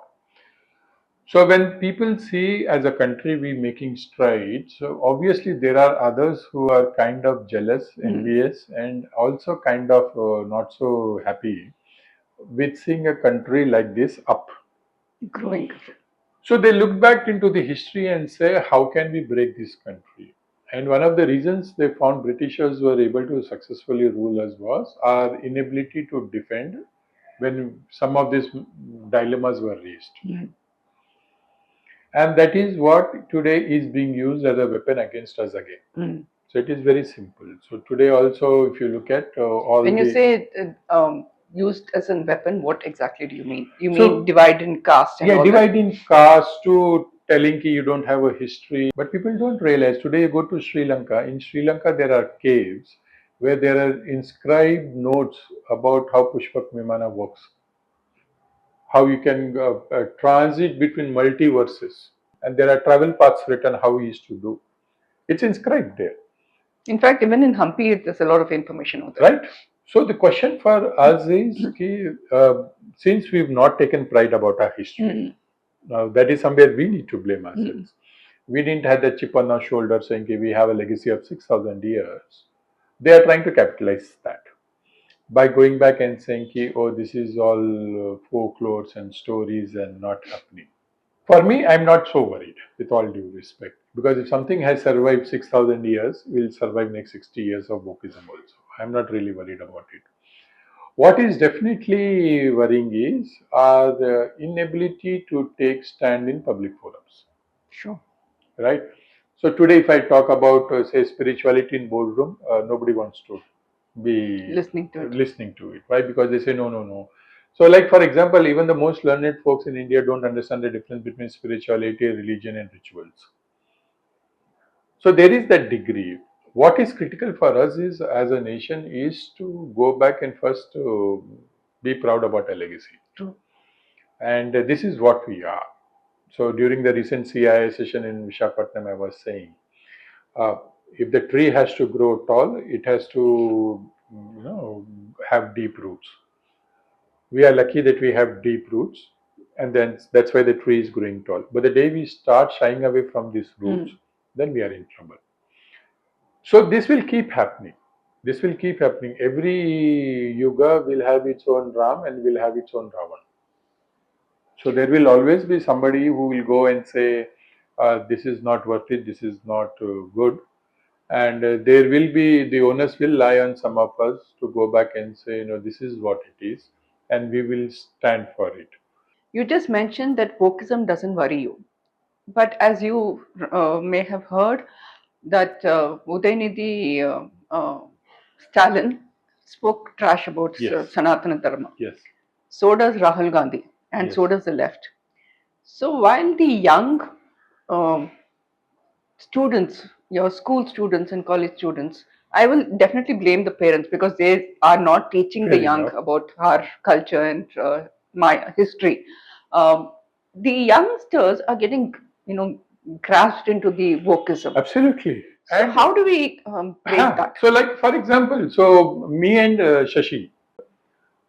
B: So when people see as a country we making strides, so obviously there are others who are kind of jealous, envious, and also kind of not so happy with seeing a country like this up.
A: Growing.
B: So they look back into the history and say, how can we break this country? And one of the reasons they found Britishers were able to successfully rule us was our inability to defend when some of these dilemmas were raised. And that is what today is being used as a weapon against us again. So it is very simple. So today also, if you look at all
A: when you say used as a weapon, what exactly do you mean? You mean divide in caste and all
B: divide in caste to telling ki you don't have a history. But people don't realize today you go to Sri Lanka. In Sri Lanka, there are caves where there are inscribed notes about how Pushpak Vimana works, how you can transit between multiverses, and there are travel paths written how he used to do. It's inscribed there.
A: In fact, even in Hampi, there's a lot of information on there.
B: Right. So the question for us is, since we've not taken pride about our history, now that is somewhere we need to blame ourselves. We didn't have that chip on our shoulder saying we have a legacy of 6,000 years. They are trying to capitalize that by going back and saying, oh, this is all folklores and stories and not happening. For me, I'm not so worried, with all due respect, because if something has survived 6,000 years, will survive next 60 years of Wokism also. I'm not really worried about it. What is definitely worrying is our inability to take stand in public forums.
A: Sure.
B: Right? So today, if I talk about, say, spirituality in boardroom, nobody wants to be
A: listening to it.
B: Why? Because they say, no, no, no. So, like, for example, even the most learned folks in India don't understand the difference between spirituality, religion, and rituals. So, there is that degree. What is critical for us is, as a nation, is to go back and first be proud about our legacy.
A: True.
B: And this is what we are. So, during the recent CII session in Visakhapatnam, I was saying, if the tree has to grow tall, it has to, have deep roots. We are lucky that we have deep roots, and then that's why the tree is growing tall. But the day we start shying away from these roots, then we are in trouble. So this will keep happening. This will keep happening. Every yuga will have its own Ram and will have its own Ravan. So there will always be somebody who will go and say, this is not worth it, this is not good. And there will be, the onus will lie on some of us to go back and say, this is what it is, and we will stand for it.
A: You just mentioned that wokeism doesn't worry you. But as you may have heard, that Udaynidhi Stalin spoke trash about Sanatana Dharma.
B: Yes.
A: So does Rahul Gandhi, and so does the left. So while the young students, your school students and college students, I will definitely blame the parents because they are not teaching the young about our culture and my history. The youngsters are getting, grasped into the wokeism.
B: Absolutely.
A: So how do we break that?
B: So, like, for example, so me and Shashi,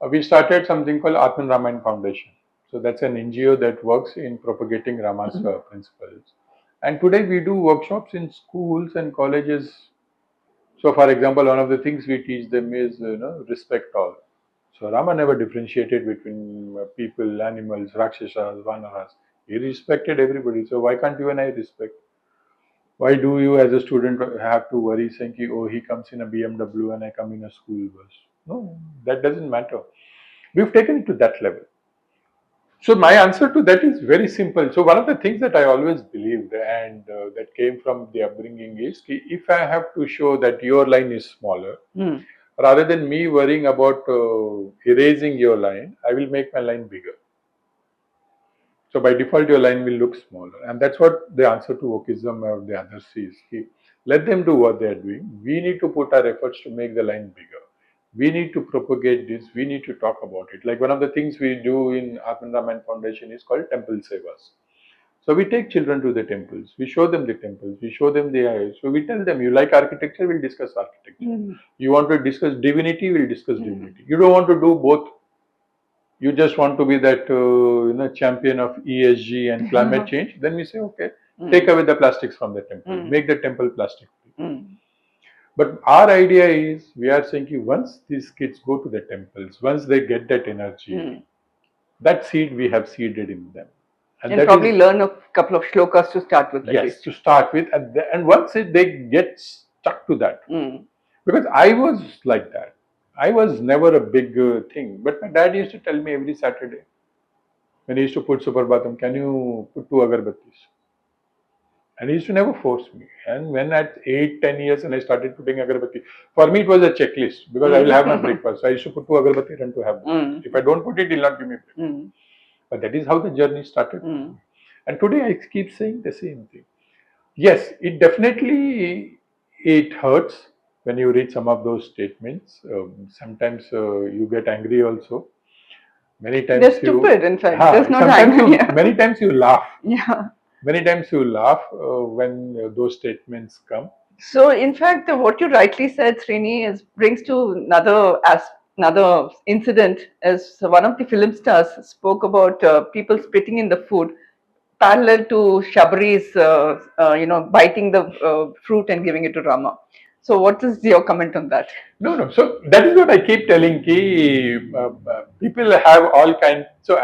B: we started something called Atman Ramayan Foundation. So that's an NGO that works in propagating Rama's principles. And today we do workshops in schools and colleges. So, for example, one of the things we teach them is, respect all. So Rama never differentiated between people, animals, Rakshasas, Vanaras. He respected everybody. So why can't you and I respect? Why do you as a student have to worry saying, oh, he comes in a BMW and I come in a school bus? No, that doesn't matter. We've taken it to that level. So my answer to that is very simple. So one of the things that I always believed and that came from the upbringing is, if I have to show that your line is smaller, rather than me worrying about erasing your line, I will make my line bigger. So by default, your line will look smaller, and that's what the answer to wokeism or the others is. Let them do what they are doing. We need to put our efforts to make the line bigger. We need to propagate this. We need to talk about it. Like one of the things we do in Atman Ramayan Foundation is called Temple Sevas. So we take children to the temples. We show them the temples. We show them the. So we tell them, you like architecture, we'll discuss architecture. You want to discuss divinity, we'll discuss divinity. You don't want to do both. You just want to be that champion of ESG and climate change. Then we say, okay, take away the plastics from the temple. Make the temple plastic free. But our idea is, we are saying, once these kids go to the temples, once they get that energy, that seed we have seeded in them.
A: And probably learn a couple of shlokas to start with.
B: Yes, to start with. And once they get stuck to that. Because I was like that. I was never a big thing. But my dad used to tell me every Saturday, when he used to put Suprabhatam, can you put 2 agarbattis? And he used to never force me. And when at 8, 10 years and I started putting agarbatti, for me it was a checklist because I will have my breakfast. So I used to put 2 agarbatti and to have breakfast. If I don't put it, he'll not give me breakfast. But that is how the journey started. And today I keep saying the same thing. Yes, it definitely, it hurts when you read some of those statements. Sometimes you get angry also. Many times
A: they're stupid, in fact. There's no time.
B: Many times you laugh.
A: Yeah.
B: Many times you laugh when those statements come.
A: So, in fact, what you rightly said, Srini, brings to another incident. As one of the film stars spoke about people spitting in the food, parallel to Shabari's, biting the fruit and giving it to Rama. So, what is your comment on that?
B: No. So that is what I keep telling. People have all kinds. So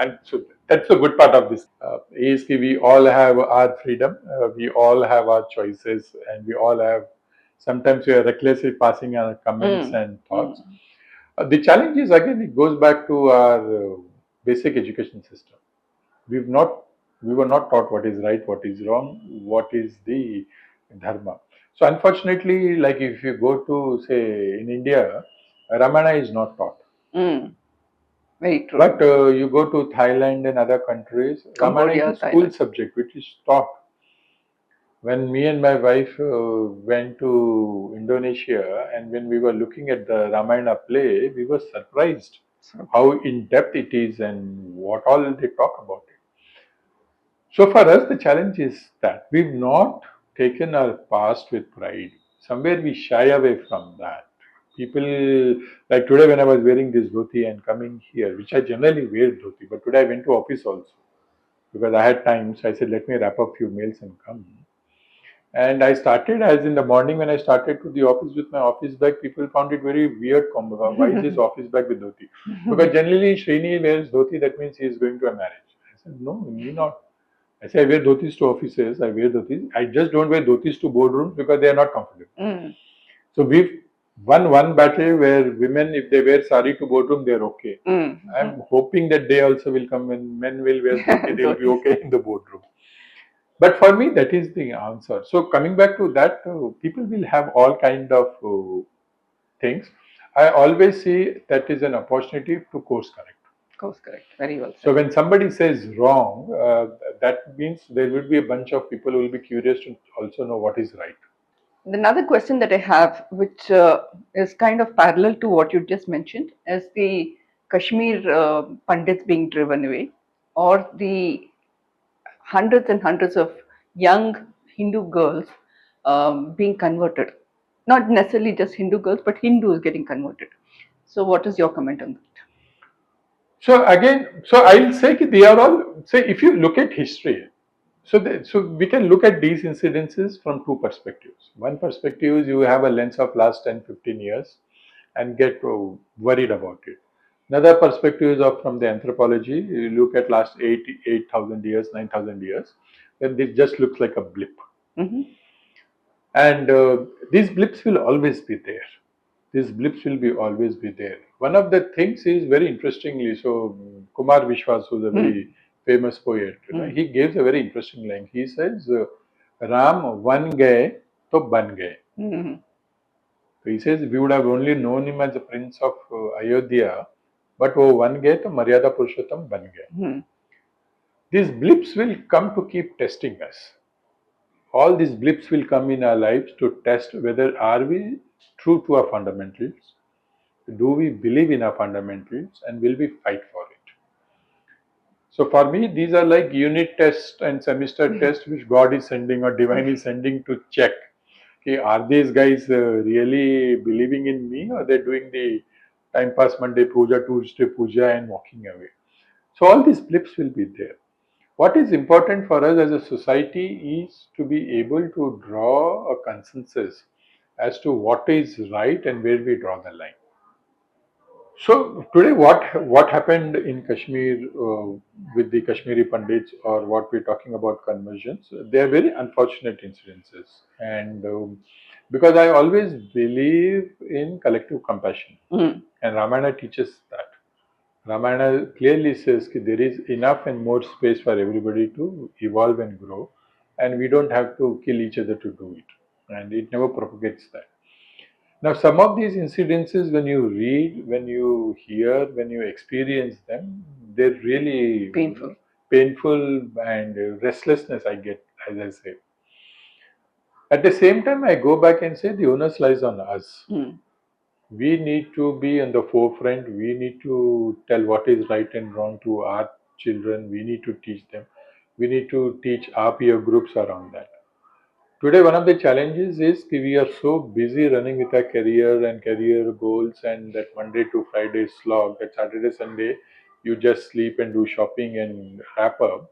B: that's the good part of this. Is we all have our freedom. We all have our choices, and we all have. Sometimes we are recklessly passing our comments and thoughts. The challenge is, again, it goes back to our basic education system. We were not taught what is right, what is wrong, what is the Dharma. So unfortunately, like if you go to, say, in India, Ramayana is not taught.
A: Very true.
B: But you go to Thailand and other countries, Ramayana is a school subject which is taught. When me and my wife went to Indonesia, and when we were looking at the Ramayana play, we were surprised how in depth it is and what all they talk about it. So for us, the challenge is that we've not taken our past with pride. Somewhere we shy away from that. People, like today when I was wearing this dhoti and coming here, which I generally wear dhoti, but today I went to office also because I had time. So I said, let me wrap up few mails and come. And I started, as in the morning when I started to the office with my office bag, people found it very weird combo. Why is this office bag with dhoti? Because generally Srini wears dhoti, that means he is going to a marriage. I said, no, me not. I say I wear dhotis to offices, I wear dhotis. I just don't wear dhotis to boardrooms because they are not comfortable. So we've won one battle where women, if they wear sari to boardroom, they're okay. I'm hoping that day also will come when men will wear dhoti, they'll be okay in the boardroom. But for me, that is the answer. So coming back to that, people will have all kind of things. I always see that is an opportunity to course correct.
A: Course correct. Very well said.
B: So when somebody says wrong, that means there will be a bunch of people who will be curious to also know what is right.
A: Another question that I have, which is kind of parallel to what you just mentioned, is the Kashmir Pandits being driven away, or the hundreds and hundreds of young Hindu girls being converted. Not necessarily just Hindu girls, but Hindus getting converted. So, what is your comment on that?
B: So again, so I'll say they are all, say if you look at history, so we can look at these incidences from two perspectives. One perspective is you have a lens of last 10, 15 years and get worried about it. Another perspective is of from the anthropology. You look at last 8,000 years, 9,000 years, then this just looks like a blip. And these blips will always be there. These blips will be always be there. One of the things is very interestingly, so Kumar Vishwas, who's a very famous poet, he gives a very interesting line. He says, Ram van gaye to ban gaye. So he says, we would have only known him as the prince of Ayodhya, but wo van gaye to Maryada Purushottam ban gaye. These blips will come to keep testing us. All these blips will come in our lives to test whether are we true to our fundamentals, do we believe in our fundamentals, and will we fight for it. So for me, these are like unit tests and semester tests which God is sending or divine is sending to check. Okay, are these guys really believing in me, or they're doing the time pass Monday puja, Tuesday puja, and walking away? So all these blips will be there. What is important for us as a society is to be able to draw a consensus as to what is right and where we draw the line. So today, what happened in Kashmir with the Kashmiri Pandits, or what we're talking about conversions, they are very unfortunate incidences, and because I always believe in collective compassion, and Ramayana teaches that. Ramayana clearly says that there is enough and more space for everybody to evolve and grow, and we don't have to kill each other to do it, and it never propagates that. Now, some of these incidences, when you read, when you hear, when you experience them, they're really
A: Painful.
B: painful and restlessness I get, as I say. At the same time, I go back and say the onus lies on us. We need to be in the forefront. We need to tell what is right and wrong to our children. We need to teach them. We need to teach our peer groups around that. Today, one of the challenges is that we are so busy running with our career and career goals, and that Monday to Friday slog, that Saturday, Sunday, you just sleep and do shopping and wrap up.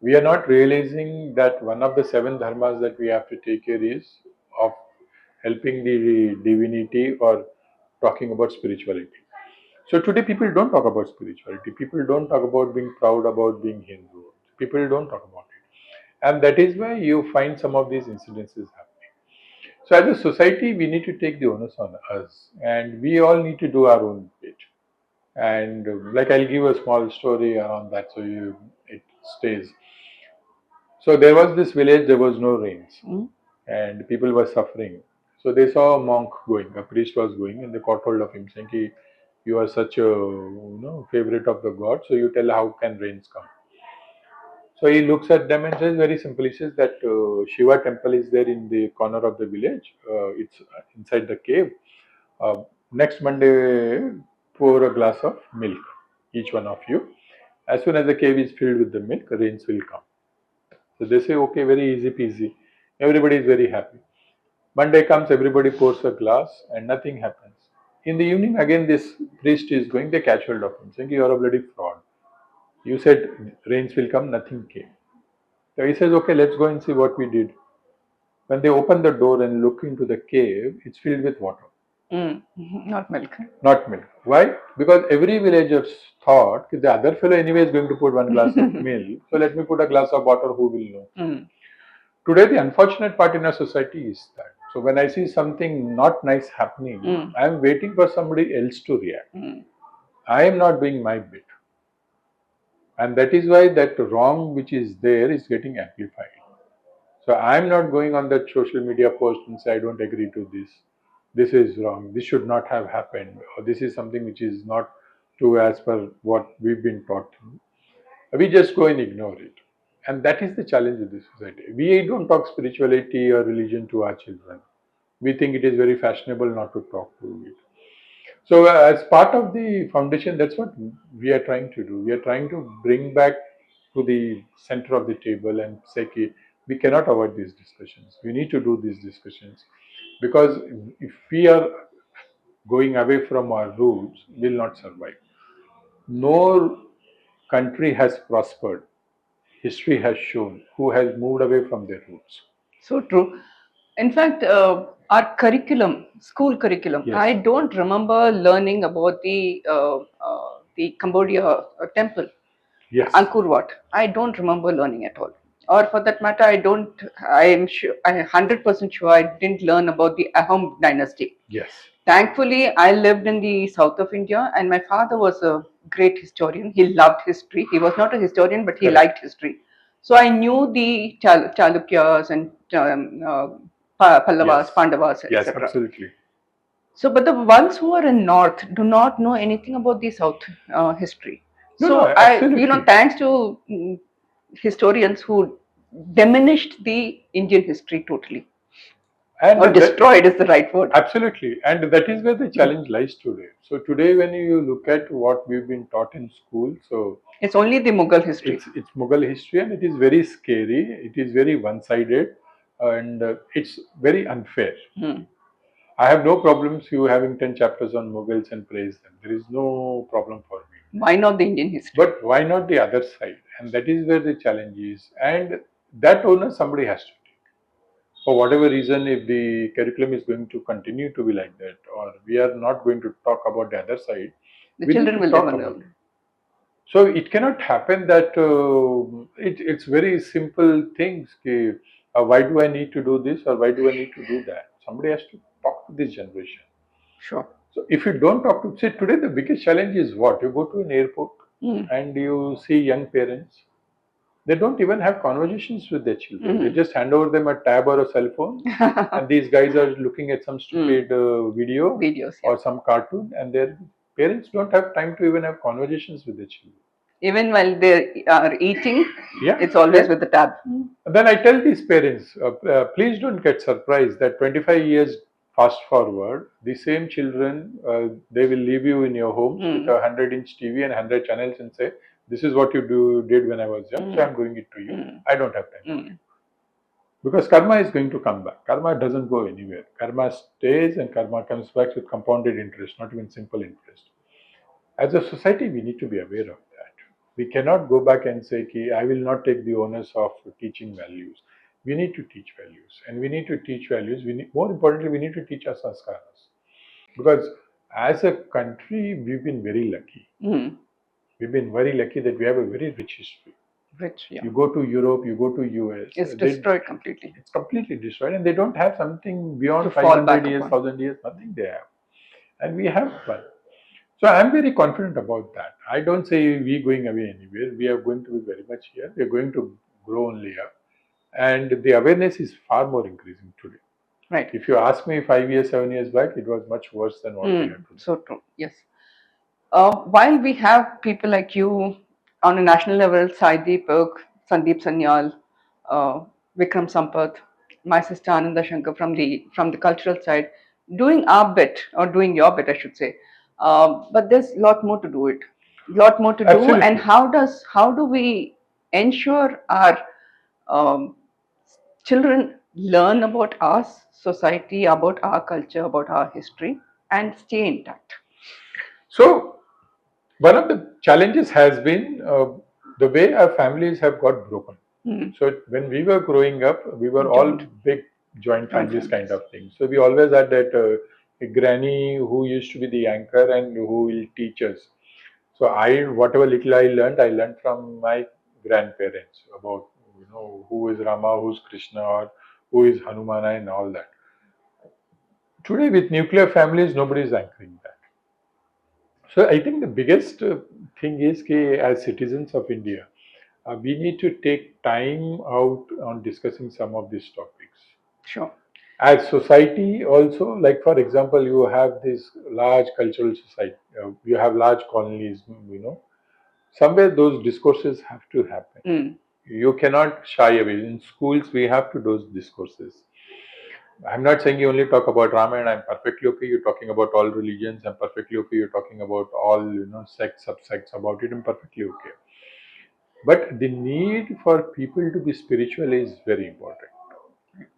B: We are not realizing that one of the seven dharmas that we have to take care is of helping the divinity or talking about spirituality. So today people don't talk about spirituality. People don't talk about being proud about being Hindu. People don't talk about it. And that is why you find some of these incidences happening. So as a society, we need to take the onus on us, and we all need to do our own bit. And like I'll give a small story around that, so it stays. So there was this village, there was no rains, and people were suffering. So they saw a monk going, a priest was going, and they caught hold of him, saying, "Ki, you are such a favorite of the god, so you tell how can rains come." So he looks at them and says very simply, he says that Shiva temple is there in the corner of the village. It's inside the cave. Next Monday, pour a glass of milk, each one of you. As soon as the cave is filled with the milk, rains will come. So they say, okay, very easy peasy. Everybody is very happy. Monday comes, everybody pours a glass, and nothing happens. In the evening, again, this priest is going, they catch hold of him, saying, "You are a bloody fraud. You said rains will come, nothing came." So he says, "Okay, let's go and see what we did." When they open the door and look into the cave, it's filled with water.
A: Not milk.
B: Not milk. Why? Because every villager thought that the other fellow anyway is going to put one glass of milk, so let me put a glass of water, who will know? Today, the unfortunate part in our society is that. So when I see something not nice happening, I am waiting for somebody else to react. I am not doing my bit. And that is why that wrong which is there is getting amplified. So I am not going on that social media post and say I don't agree to this. This is wrong. This should not have happened. Or this is something which is not true as per what we've been taught. We just go and ignore it. And that is the challenge of this society. We don't talk spirituality or religion to our children. We think it is very fashionable not to talk to it. So, as part of the foundation, that's what we are trying to do. We are trying to bring back to the center of the table and say, "Okay, we cannot avoid these discussions. We need to do these discussions because if we are going away from our roots, we'll not survive. No country has prospered. History has shown who has moved away from their roots."
A: So true. In fact, our curriculum, school curriculum,
B: Yes.
A: I don't remember learning about the Cambodia temple,
B: Yes.
A: Angkor Wat. I don't remember learning at all. Or for that matter, I don't. I am sure. I am 100% sure I didn't learn about the Ahom dynasty.
B: Yes.
A: Thankfully, I lived in the south of India, and my father was a great historian. He loved history. He was not a historian, but he
B: Correct.
A: liked history. So I knew the Chalukyas and Pallavas,
B: Yes.
A: Pandavas,
B: Yes,
A: etc.
B: absolutely.
A: So, but the ones who are in north do not know anything about the south history.
B: No, no,
A: So I,
B: absolutely.
A: thanks to historians who diminished the Indian history totally,
B: And
A: or destroyed is the right word.
B: absolutely, and that is where the challenge lies today. So today, when you look at what we've been taught in school, so
A: It's only the Mughal history.
B: it's Mughal history, and it is very scary. It is very one-sided, and it's very unfair.
A: Hmm.
B: I have no problems you having 10 chapters on Mughals and praise them. There is no problem for me.
A: Why not the Indian history?
B: But why not the other side? And that is where the challenge is. And that onus somebody has to take. For whatever reason, if the curriculum is going to continue to be like that, or we are not going to talk about the other side,
A: The
B: we need
A: children
B: to
A: will
B: talk
A: never
B: about
A: know.
B: it. So it cannot happen that it's very simple things. Why do I need to do this or why do I need to do that? Somebody has to talk to this generation.
A: Sure.
B: So if you don't talk to, say today the biggest challenge is what? You go to an airport and you see young parents. They don't even have conversations with their children. They just hand over them a tab or a cell phone, and these guys are looking at some stupid video
A: Videos,
B: or some cartoon, and their parents don't have time to even have conversations with their children.
A: Even while they are eating,
B: Yeah,
A: it's always
B: yeah.
A: with the tab.
B: Then I tell these parents, please don't get surprised that 25 years fast forward, the same children, they will leave you in your homes with a 100-inch TV and 100 channels and say, this is what you did when I was young, so I'm doing it to you. I don't have time. Because karma is going to come back. Karma doesn't go anywhere. Karma stays and karma comes back with compounded interest, not even simple interest. As a society, we need to be aware of that. We cannot go back and say, Ki, I will not take the onus of teaching values. We need to teach values. And we need to teach values. More importantly, we need to teach our sanskaras. Because as a country, we've been very lucky. We've been very lucky that we have a very rich history.
A: Rich, yeah.
B: You go to Europe, you go to US.
A: It's destroyed completely.
B: It's completely destroyed. And they don't have something beyond
A: To fall
B: 500
A: back
B: years,
A: upon.
B: 1000 years, nothing they have. And we have one. So I'm very confident about that. I don't say we going away anywhere. We are going to be very much here. We are going to grow only here. And the awareness is far more increasing today.
A: Right.
B: If you ask me 5 years, 7 years back, it was much worse than what we have today.
A: So true. Yes. While we have people like you on a national level, Saideep, Sandeep Sanyal, Vikram Sampath, my sister Ananda Shankar from the cultural side, doing our bit or doing your bit, I should say. But there's a lot more to do. Lot more to do.
B: Absolutely.
A: And how do we ensure our children learn about our society, about our culture, about our history, and stay intact?
B: So one of the challenges has been the way our families have got broken. So when we were growing up, we were all big joint families kind of thing. So we always had that a granny who used to be the anchor and who will teach us. So whatever little I learned from my grandparents about who is Rama, who's Krishna, or who is Hanumana, and all that. Today with nuclear families, nobody is anchoring that. So I think the biggest thing is that as citizens of India, we need to take time out on discussing some of these topics.
A: Sure.
B: As society also, like for example, you have this large cultural society, you have large colonies, somewhere those discourses have to happen. You cannot shy away. In schools, we have to do those discourses. I'm not saying you only talk about Ramayana. I'm perfectly okay. You're talking about all religions. I'm perfectly okay. You're talking about all sects, subsects about it. I'm perfectly okay. But the need for people to be spiritual is very important.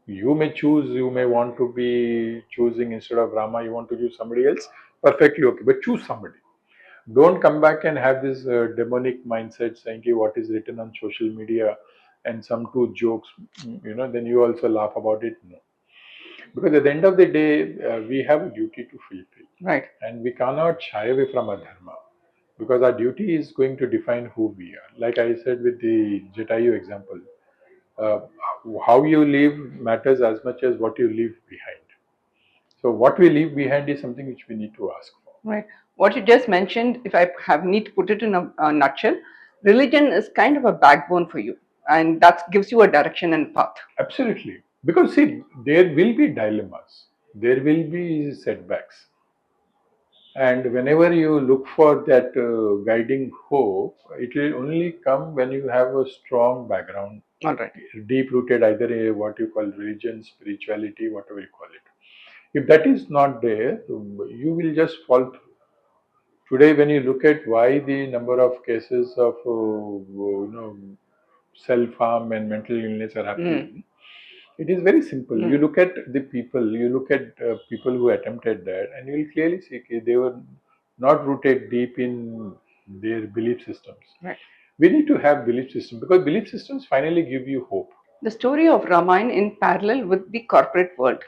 B: You may choose. You may want to be choosing instead of Rama. You want to choose somebody else. Perfectly okay. But choose somebody. Don't come back and have this demonic mindset saying what is written on social media and some two jokes. Then you also laugh about it. No. Because at the end of the day, we have a duty to fulfill.
A: Right.
B: And we cannot shy away from our dharma. Because our duty is going to define who we are. Like I said with the Jatayu example, uh, how you live matters as much as what you leave behind. So what we leave behind is something which we need to ask for.
A: Right. What you just mentioned, if I need to put it in a nutshell, religion is kind of a backbone for you, and that gives you a direction and path.
B: Absolutely. Because see, there will be dilemmas. There will be setbacks. And whenever you look for that guiding hope, it will only come when you have a strong background,
A: All right.
B: deep rooted either in what you call religion, spirituality, whatever you call it. If that is not there, you will just fall through. Today, when you look at why the number of cases of self harm and mental illness are happening, it is very simple. You look at the people, you look at people who attempted that, and you will clearly see they were not rooted deep in their belief systems.
A: Right.
B: We need to have belief systems because belief systems finally give you hope.
A: The story of Ramayan in parallel with the corporate world.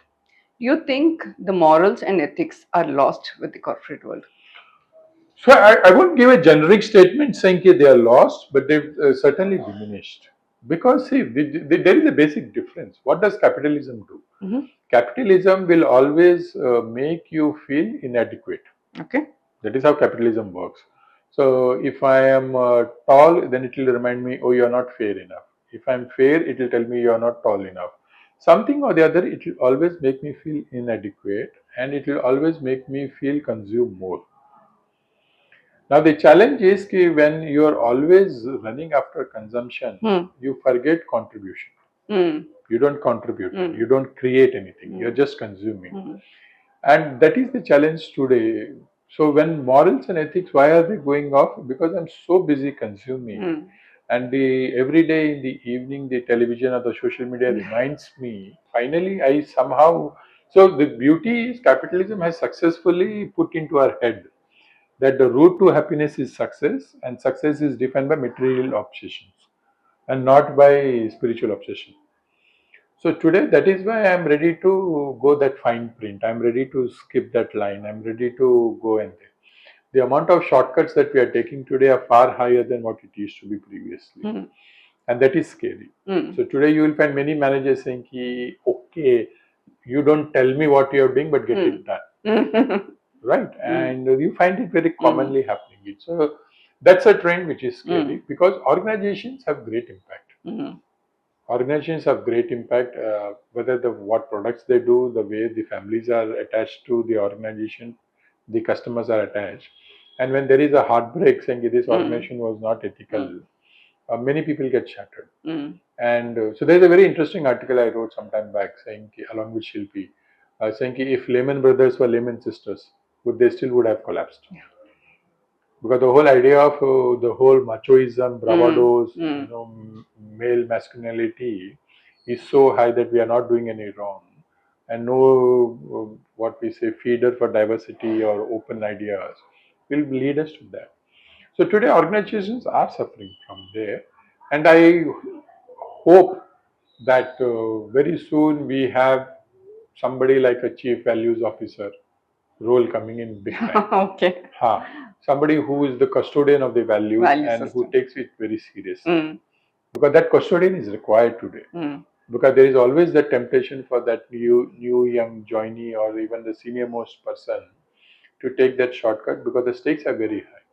A: Do you think the morals and ethics are lost with the corporate world?
B: So I won't give a generic statement saying that they are lost, but they've certainly diminished. Because see, there is a basic difference. What does capitalism do?
A: Mhm.
B: Capitalism will always make you feel inadequate.
A: Okay.
B: That is how capitalism works. So if I am tall, then it will remind me, oh, you are not fair enough. If I'm fair, it will tell me you are not tall enough. Something or the other, it will always make me feel inadequate, and it will always make me feel consume more. Now the challenge is that when you are always running after consumption, you forget contribution. You don't contribute, you don't create anything, you're just consuming. And that is the challenge today. So when morals and ethics, why are they going off? Because I'm so busy consuming. And every day in the evening, the television or the social media reminds me. Finally, I somehow. So the beauty is capitalism has successfully put into our head that the route to happiness is success, and success is defined by material obsessions and not by spiritual obsession. So today, that is why I am ready to go that fine print. I am ready to skip that line. I am ready to go and the amount of shortcuts that we are taking today are far higher than what it used to be previously, and that is scary. So today, you will find many managers saying, ki, "Okay, you don't tell me what you are doing, but get it done." Right? And you find it very commonly happening. So that's a trend which is scary because organizations have great impact. Organizations have great impact, whether the what products they do, the way the families are attached to the organization, the customers are attached. And when there is a heartbreak saying this organization was not ethical, many people get shattered. And so there's a very interesting article I wrote some time back saying, along with Shilpi, saying if Lehman Brothers were Lehman sisters, would they still would have collapsed? Because the whole idea of the whole machoism, bravados, male masculinity is so high that we are not doing any wrong, and no what we say feeder for diversity or open ideas will lead us to that. So today organizations are suffering from there, and I hope that very soon we have somebody like a chief values officer role coming in big time.
A: Okay.
B: Somebody who is the custodian of the values
A: Value
B: and
A: system.
B: who takes it very seriously. Because that custodian is required today. Because there is always the temptation for that new young joinee or even the senior most person to take that shortcut because the stakes are very high.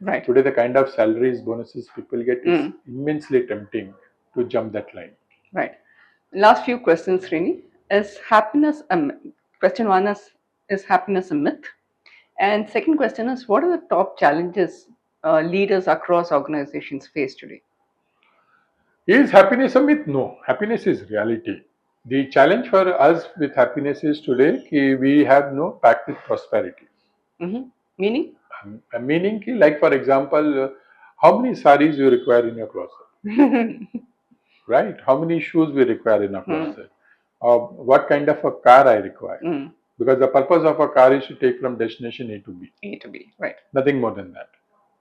A: Right.
B: Today, the kind of salaries, bonuses people get is immensely tempting to jump that line.
A: Right. Last few questions, Srini. Is happiness a myth? Question one is happiness a myth? And second question is, what are the top challenges leaders across organizations face today?
B: Is happiness a myth? No. Happiness is reality. The challenge for us with happiness is today we have no pact with prosperity.
A: Meaning?
B: Meaning, like for example, how many saris you require in your closet? Right? How many shoes we require in a closet? What kind of a car I require? Because the purpose of a car is to take from destination A to B.
A: A to B, right.
B: Nothing more than that.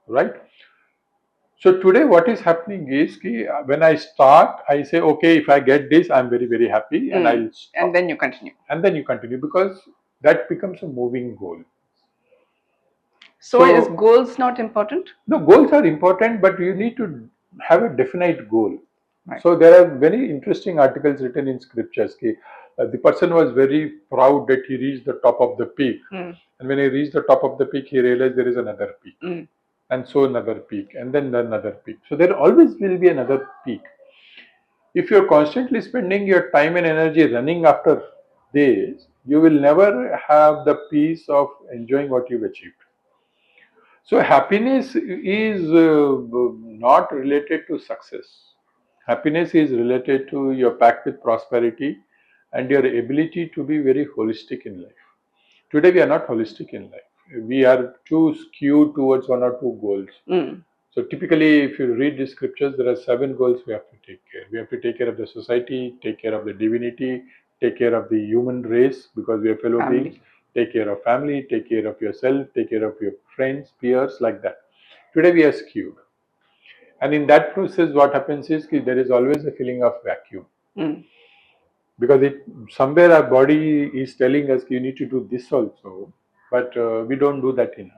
B: Right? So today what is happening is when I start, I say, okay, if I get this, I'm very, very happy and I'll stop.
A: And then you continue.
B: And then you continue because that becomes a moving goal.
A: So is goals not important?
B: No, goals are important, but you need to have a definite goal.
A: Right.
B: So there are very interesting articles written in scriptures. The person was very proud that he reached the top of the peak. And when he reached the top of the peak, he realized there is another peak. And so another peak, and then another peak. So there always will be another peak. If you're constantly spending your time and energy running after this, you will never have the peace of enjoying what you've achieved. So happiness is not related to success. Happiness is related to your pact with prosperity and your ability to be very holistic in life. Today we are not holistic in life. We are too skewed towards one or two goals. So typically, if you read the scriptures, there are 7 goals we have to take care. We have to take care of the society, take care of the divinity, take care of the human race because we are fellow
A: Family.
B: beings, take care of family, take care of yourself, take care of your friends, peers, like that. Today we are skewed. And in that process, what happens is that there is always a feeling of vacuum. Because somewhere our body is telling us you need to do this also, but we don't do that enough.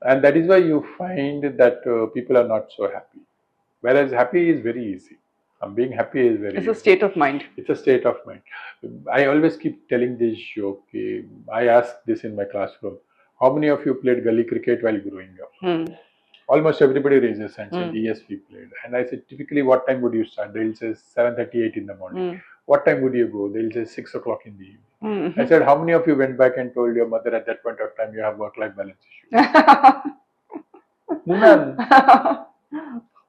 B: And that is why you find that people are not so happy. Whereas happy is very easy. Being happy is very
A: It's
B: easy.
A: a state of mind.
B: It's a state of mind. I always keep telling this joke. I ask this in my classroom. How many of you played gully cricket while growing up? Almost everybody raises hands and said, yes, we played. And I said, typically, what time would you start? They'll say 7:38 in the morning. What time would you go? They'll say 6 o'clock in the evening. I said, how many of you went back and told your mother at that point of time you have work-life balance issues? None.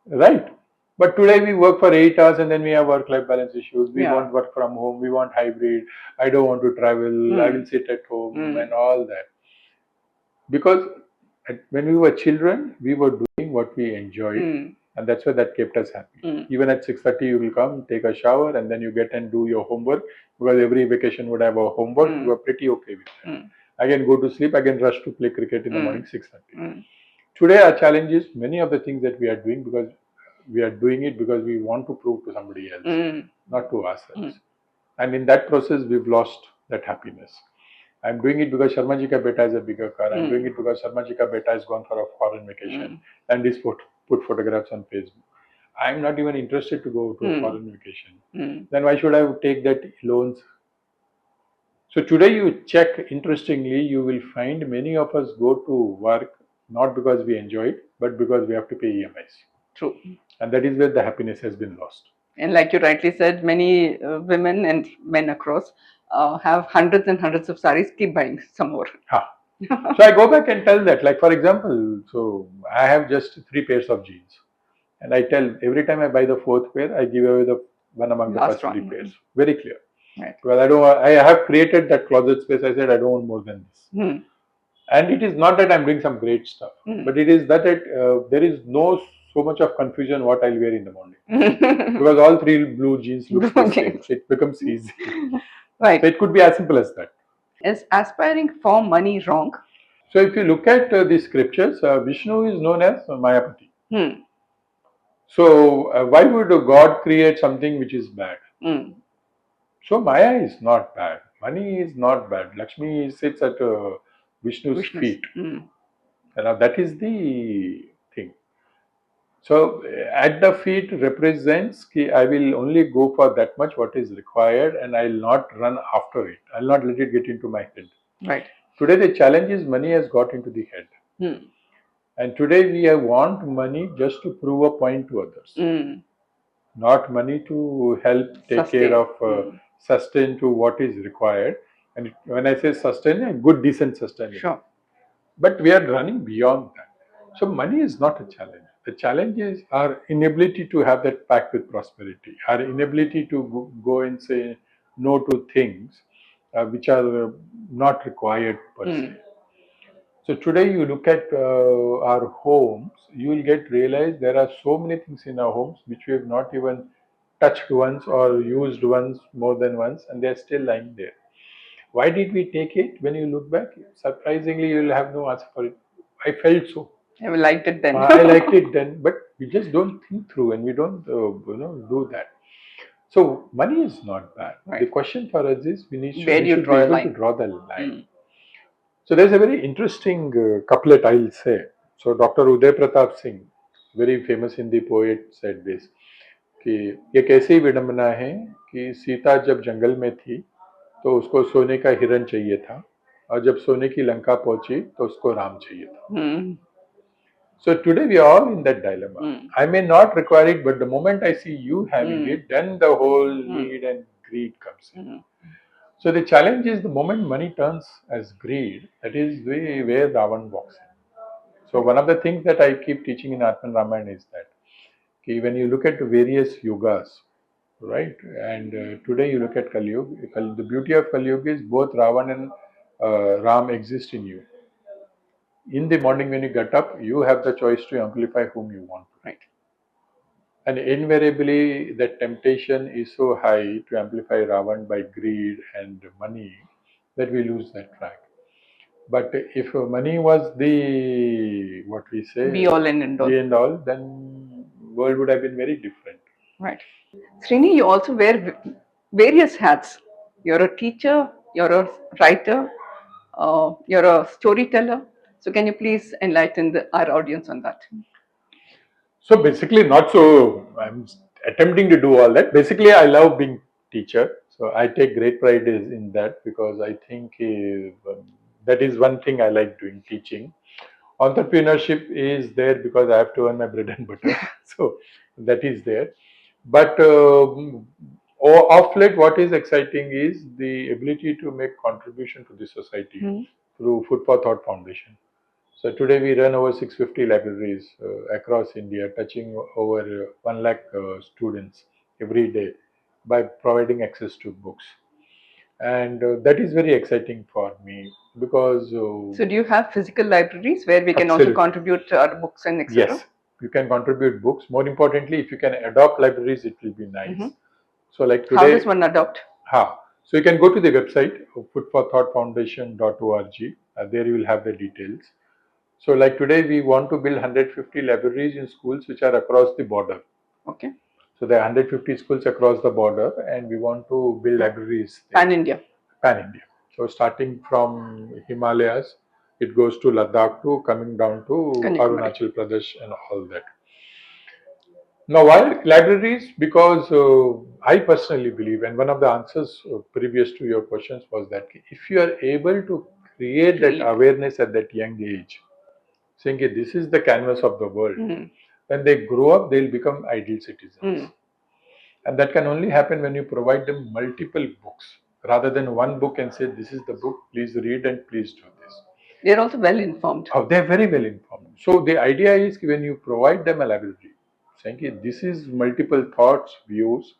B: Right. But today we work for 8 hours and then we have work-life balance issues. We want work from home. We want hybrid. I don't want to travel. I will sit at home and all that. Because when we were children, we were doing what we enjoyed, and that's why that kept us happy. Even at 6:30, you will come, take a shower, and then you get and do your homework. Because every vacation would have a homework. You were pretty okay with that. Again, go to sleep. Again, rush to play cricket in the morning 6:30. Today, our challenge is many of the things that we are doing because we are doing it because we want to prove to somebody else, not to ourselves. And in that process, we've lost that happiness. I'm doing it because Sharma ji ka beta has a bigger car. I'm doing it because Sharma ji ka beta has gone for a foreign vacation and is put photographs on Facebook. I'm not even interested to go to a foreign vacation. Then why should I take that loans? So today you check, interestingly, you will find many of us go to work not because we enjoy it, but because we have to pay EMIs.
A: True.
B: And that is where the happiness has been lost.
A: And like you rightly said, many women and men across have hundreds and hundreds of saris, keep buying some more.
B: So I go back and tell that, like for example, so I have just 3 pairs of jeans. And I tell every time I buy the 4th pair, I give away the one among the first 3 pairs. Very clear.
A: Right.
B: Well, I have created that closet space. I said I don't want more than this. And it is not that I'm doing some great stuff, but it is that there is no so much of confusion what I'll wear in the morning. Because all 3 blue jeans look the same. It becomes easy.
A: Right.
B: So it could be as simple as that.
A: Is aspiring for money wrong?
B: So if you look at the scriptures, Vishnu is known as Mayapati. So why would God create something which is bad? So Maya is not bad. Money is not bad. Lakshmi sits at Vishnu's feet. Now that is the thing. So at the feet represents that I will only go for that much what is required and I will not run after it. I will not let it get into my head.
A: Right.
B: Today the challenge is money has got into the head. And today we want money just to prove a point to others. Not money to help take care of, sustain to what is required. And when I say sustain, a good decent sustain.
A: Sure.
B: But we are running beyond that. So money is not a challenge. The challenge is our inability to have that pact with prosperity, our inability to go and say no to things which are not required per se. So today you look at our homes, you will realize there are so many things in our homes which we have not even touched once or used once more than once, and they are still lying there. Why did we take it? When you look back, surprisingly, you will have no answer for it. I felt so.
A: I liked it then.
B: I liked it then, but we just don't think through, and we don't, do that. So money is not bad.
A: Right.
B: The question for us is we should be
A: Where do you
B: able to draw the line. So there's a very interesting couplet I'll say. So Dr. Uday Pratap Singh, very famous Hindi poet, said this कि ये कैसी विडंबना है कि सीता जब जंगल में थी तो उसको सोने का हिरन चाहिए था और जब सोने की लंका पहुंची तो उसको राम चाहिए था. So today we are all in that dilemma. I may not require it, but the moment I see you having it, then the whole need and greed comes in. So the challenge is the moment money turns as greed, that is where Ravan walks in. So one of the things that I keep teaching in Atman Ramayan is that okay, when you look at the various yugas, right, and today you look at Kali Yuga, the beauty of Kali Yuga is both Ravan and Ram exist in you. In the morning when you get up, you have the choice to amplify whom you want.
A: Right.
B: And invariably, the temptation is so high to amplify Ravan by greed and money that we lose that track. But if money was the what we say
A: Be all and all.
B: be and all, then world would have been very different.
A: Right. Srini, you also wear various hats. You're a teacher, you're a writer, you're a storyteller. So, can you please enlighten our audience on that?
B: So basically, not so. I'm attempting to do all that. Basically, I love being teacher. So I take great pride in that because I think that is one thing I like doing, teaching. Entrepreneurship is there because I have to earn my bread and butter. So that is there. But of late, what is exciting is the ability to make contribution to the society through Food for Thought Foundation. So today we run over 650 libraries across India, touching over 1 lakh students every day by providing access to books. And that is very exciting for me because.
A: So, do you have physical libraries where we can also
B: Absolutely.
A: contribute our books and etc.?
B: Yes, you can contribute books. More importantly, if you can adopt libraries, it will be nice. So, like today.
A: How does one adopt?
B: So you can go to the website foodforthoughtfoundation.org. There you will have the details. So like today we want to build 150 libraries in schools which are across the border.
A: Okay.
B: So there are 150 schools across the border and we want to build libraries there.
A: Pan India.
B: Pan India. So starting from Himalayas, it goes to Ladakh to coming down to Arunachal Pradesh and all that. Now, why libraries? Because I personally believe, and one of the answers previous to your questions was that if you are able to create that awareness at that young age, saying this is the canvas of the world, when they grow up, they'll become ideal citizens. And that can only happen when you provide them multiple books rather than one book and say, this is the book, please read and please do this.
A: They're also well informed.
B: Oh, they're very well informed. So the idea is when you provide them a library, saying this is multiple thoughts, views,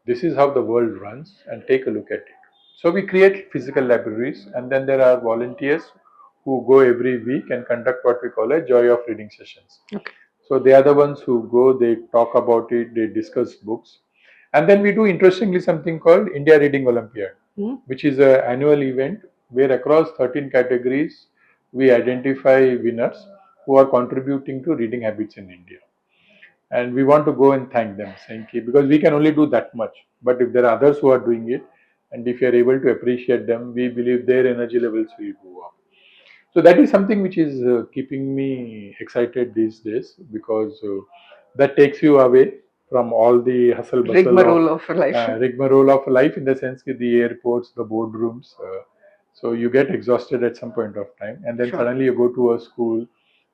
B: this is how the world runs, and take a look at it. So we create physical libraries, and then there are volunteers who go every week and conduct what we call a joy of reading sessions.
A: Okay.
B: So they are the ones who go, they talk about it, they discuss books. And then we do interestingly something called India Reading Olympiad, which is an annual event where across 13 categories we identify winners who are contributing to reading habits in India. And we want to go and thank them, saying because we can only do that much. But if there are others who are doing it, and if you are able to appreciate them, we believe their energy levels will go up. So that is something which is keeping me excited these days because that takes you away from all the hustle bustle
A: rigmarole of life.
B: Rigmarole of life in the sense that the airports, the boardrooms. So you get exhausted at some point of time, and then suddenly you go to a school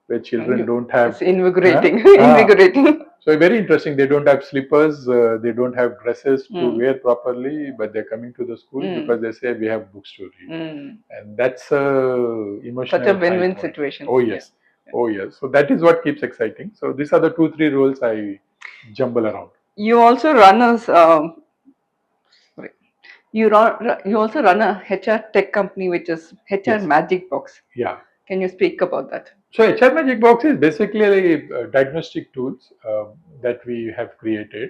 B: where children don't have.
A: It's invigorating. Invigorating.
B: So very interesting. They don't have slippers. They don't have dresses to wear properly, but they're coming to the school because they say we have books to read, and that's emotional.
A: Such a win-win situation.
B: Oh yes, oh yes. So that is what keeps exciting. So these are the 2-3 roles I jumble around.
A: You also run a. You also run a HR tech company, which is HR Magic Box.
B: Yeah.
A: Can you speak about that?
B: So HR Magic Box is basically diagnostic tools that we have created.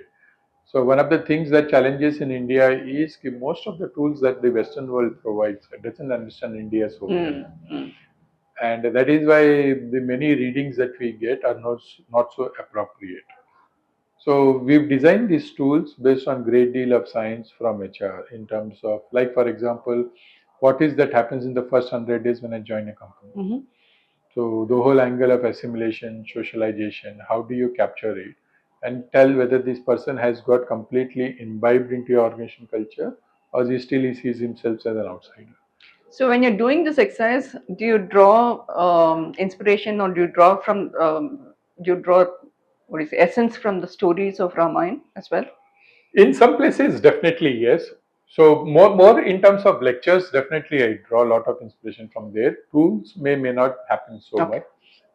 B: So one of the things that challenges in India is that most of the tools that the Western world provides doesn't understand India so well. And that is why the many readings that we get are not so appropriate. So we've designed these tools based on great deal of science from HR in terms of, like for example, what is that happens in the first 100 days when I join a company. So the whole angle of assimilation, socialization, how do you capture it and tell whether this person has got completely imbibed into your organization culture or he sees himself as an outsider.
A: So when you're doing this exercise, do you draw inspiration or do you draw what is the essence from the stories of Ramayan as well?
B: In some places, definitely yes. So more in terms of lectures, definitely I draw a lot of inspiration from there. Tools may not happen so much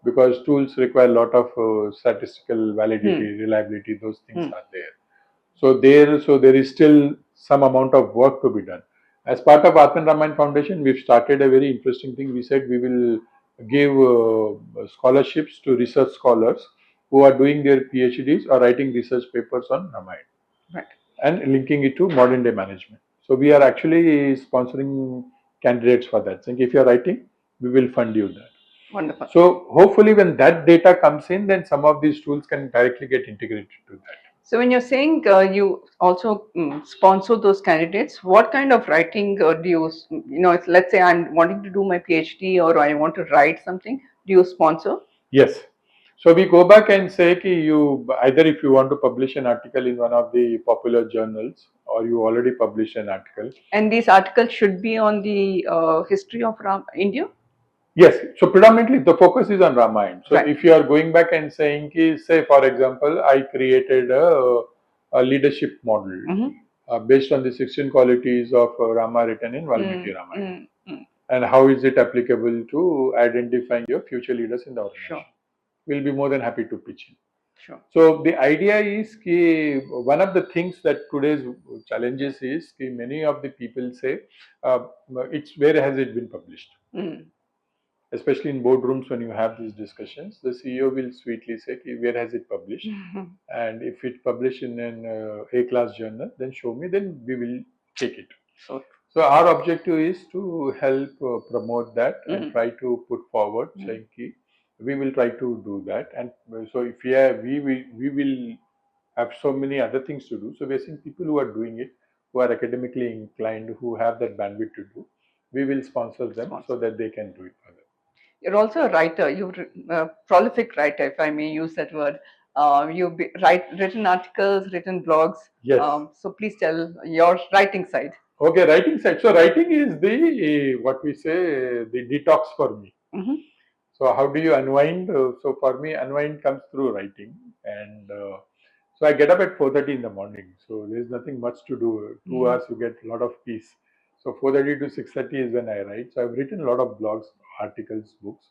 B: because tools require a lot of statistical validity, reliability, those things are there. So there is still some amount of work to be done. As part of Atman Ramayan Foundation, we've started a very interesting thing. We said we will give scholarships to research scholars who are doing their PhDs or writing research papers on Ramayan,
A: Right.
B: and linking it to modern day management. So we are actually sponsoring candidates for that. Saying if you are writing, we will fund you that.
A: Wonderful.
B: So hopefully when that data comes in, then some of these tools can directly get integrated to that.
A: So when you're saying you also sponsor those candidates, what kind of writing do you, let's say I'm wanting to do my PhD or I want to write something, do you sponsor?
B: Yes. So we go back and say ki you either if you want to publish an article in one of the popular journals or you already published an article.
A: And these articles should be on the history of India?
B: Yes. So predominantly the focus is on Ramayana. So
A: Right.
B: if you are going back and saying ki, say for example, I created a leadership model based on the 16 qualities of Rama written in Valmiki Ramayana. And how is it applicable to identifying your future leaders in the organization?
A: Sure.
B: We'll be more than happy to pitch in.
A: Sure.
B: So the idea is ki one of the things that today's challenges is ki many of the people say it's where has it been published? Especially in boardrooms when you have these discussions, the CEO will sweetly say ki where has it published? And if it published in an A-class journal, then show me, then we will take it. So our objective is to help promote that and try to put forward saying ki we will try to do that. And so if we will have so many other things to do. So we're seeing people who are doing it, who are academically inclined, who have that bandwidth to do. We will sponsor them so that they can do it further.
A: You're also a writer. You're a prolific writer, if I may use that word. You've written articles, written blogs.
B: Yes.
A: So please tell your writing side.
B: Okay, writing side. So writing is the what we say the detox for me. So how do you unwind? So for me, unwind comes through writing, and so I get up at 4:30 in the morning. So there's nothing much to do. 2 hours you get a lot of peace. So 4:30 to 6:30 is when I write. So I've written a lot of blogs, articles, books.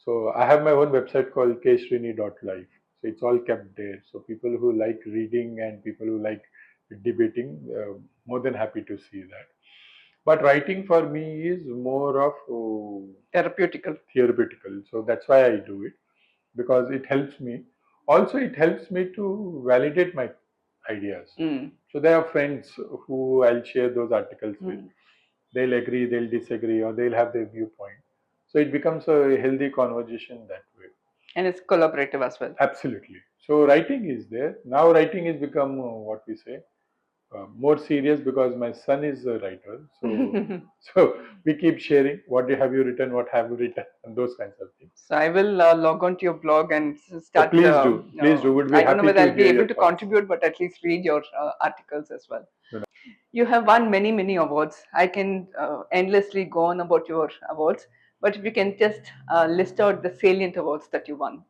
B: So I have my own website called ksrini.life. So it's all kept there. So people who like reading and people who like debating, more than happy to see that. But writing for me is more of
A: Therapeutical.
B: So that's why I do it, because it helps me. Also, it helps me to validate my ideas. So there are friends who I'll share those articles with. They'll agree, they'll disagree, or they'll have their viewpoint. So it becomes a healthy conversation that way.
A: And it's collaborative as well.
B: Absolutely. So writing is there. Now writing has become what we say more serious because my son is a writer. So so we keep sharing what have you written, what have you written, and those kinds of things.
A: So I will log on to your blog and start.
B: So please do. Please do. Would be
A: I don't know
B: happy
A: whether
B: to
A: I'll be
B: hear
A: able
B: your
A: to
B: thoughts.
A: contribute, but at least read your articles as well. You have won many awards. I can endlessly go on about your awards, but if you can just list out the salient awards that you won.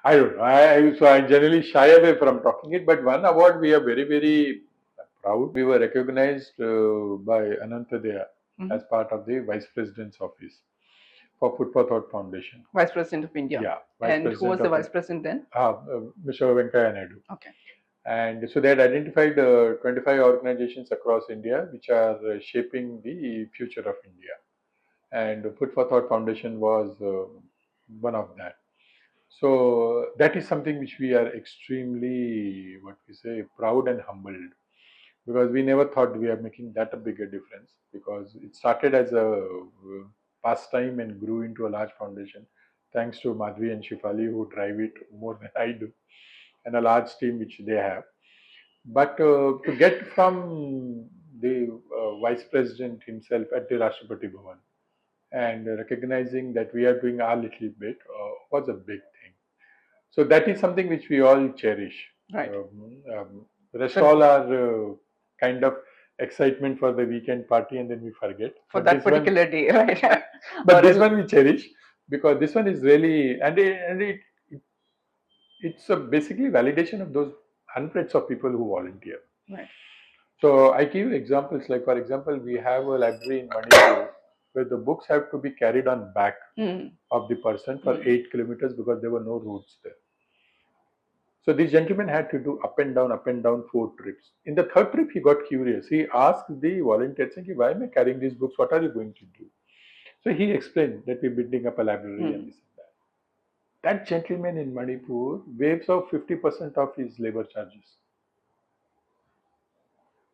B: I don't know. So I generally shy away from talking it, but one award we are very proud. We were recognized by Anantadaya as part of the Vice President's office for Food for Thought Foundation.
A: Vice President of India.
B: Yeah.
A: And who was the Vice President then?
B: Mr. Venkaya Naidu.
A: Okay.
B: And so they had identified 25 organizations across India which are shaping the future of India. And Food for Thought Foundation was one of that. So that is something which we are extremely, what we say, proud and humbled, because we never thought we are making that a bigger difference, because it started as a pastime and grew into a large foundation thanks to Madhvi and Shifali, who drive it more than I do, and a large team which they have. But to get from the Vice President himself at the Rashtrapati Bhavan and recognizing that we are doing our little bit was a big thing. So that is something which we all cherish.
A: Right.
B: The rest all are kind of excitement for the weekend party, and then we forget.
A: For that particular day, right?
B: But this one we cherish, because this one is really, it's a basically validation of those hundreds of people who volunteer.
A: Right.
B: So I give you examples. Like for example, we have a library in Manipur where the books have to be carried on back of the person for 8 kilometers because there were no roads there. So this gentleman had to do up and down 4 trips. In the third trip, he got curious. He asked the volunteer, saying, "Why am I carrying these books? What are you going to do?" So he explained that we're building up a library and this and that. That gentleman in Manipur waives off 50% of his labor charges.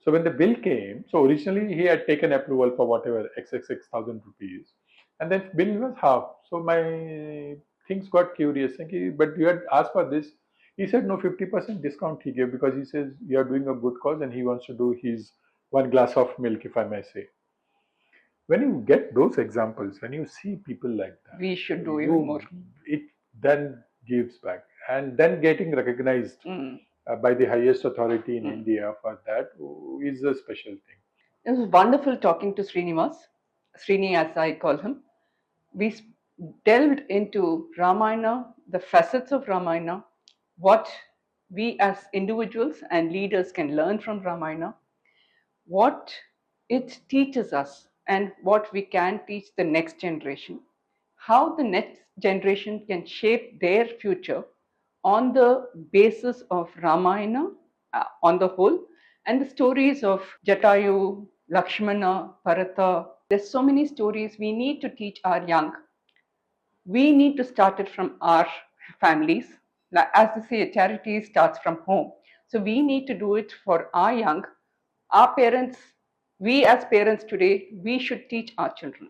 B: So when the bill came, so originally he had taken approval for whatever XXX thousand rupees, and then bill was half. So my things got curious, thinking, but you had asked for this. He said no, 50% discount he gave because he says you are doing a good cause and he wants to do his one glass of milk, if I may say. When you get those examples, when you see people like that,
A: we should do even more.
B: It then gives back, and then getting recognized by the highest authority in India for that is a special thing.
A: It was wonderful talking to Srinivas, Srini as I call him. We delved into Ramayana, the facets of Ramayana, what we as individuals and leaders can learn from Ramayana, what it teaches us, and what we can teach the next generation, how the next generation can shape their future on the basis of Ramayana on the whole, and the stories of Jatayu, Lakshmana, Bharata. There's so many stories we need to teach our young. We need to start it from our families. As they say, charity starts from home. So we need to do it for our young. Our parents, we as parents today, we should teach our children.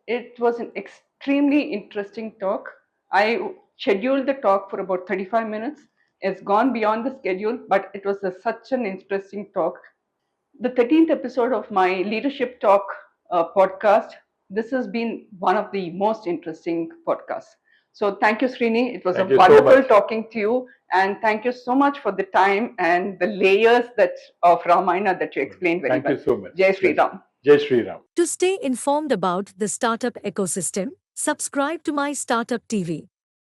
A: It was an extremely interesting talk. I scheduled the talk for about 35 minutes. It's gone beyond the schedule, but it was such an interesting talk. The 13th episode of my Leadership Talk podcast. This has been one of the most interesting podcasts. So thank you, Srini. It was
B: Thank
A: a
B: you so
A: wonderful
B: much.
A: talking to you, and thank you so much for the time and the layers that of Ramayana that you explained very
B: Thank
A: well.
B: you so much.
A: Jai Sri Ram.
B: Jai Sri Ram.
C: To stay informed about the startup ecosystem, subscribe to my Startup TV.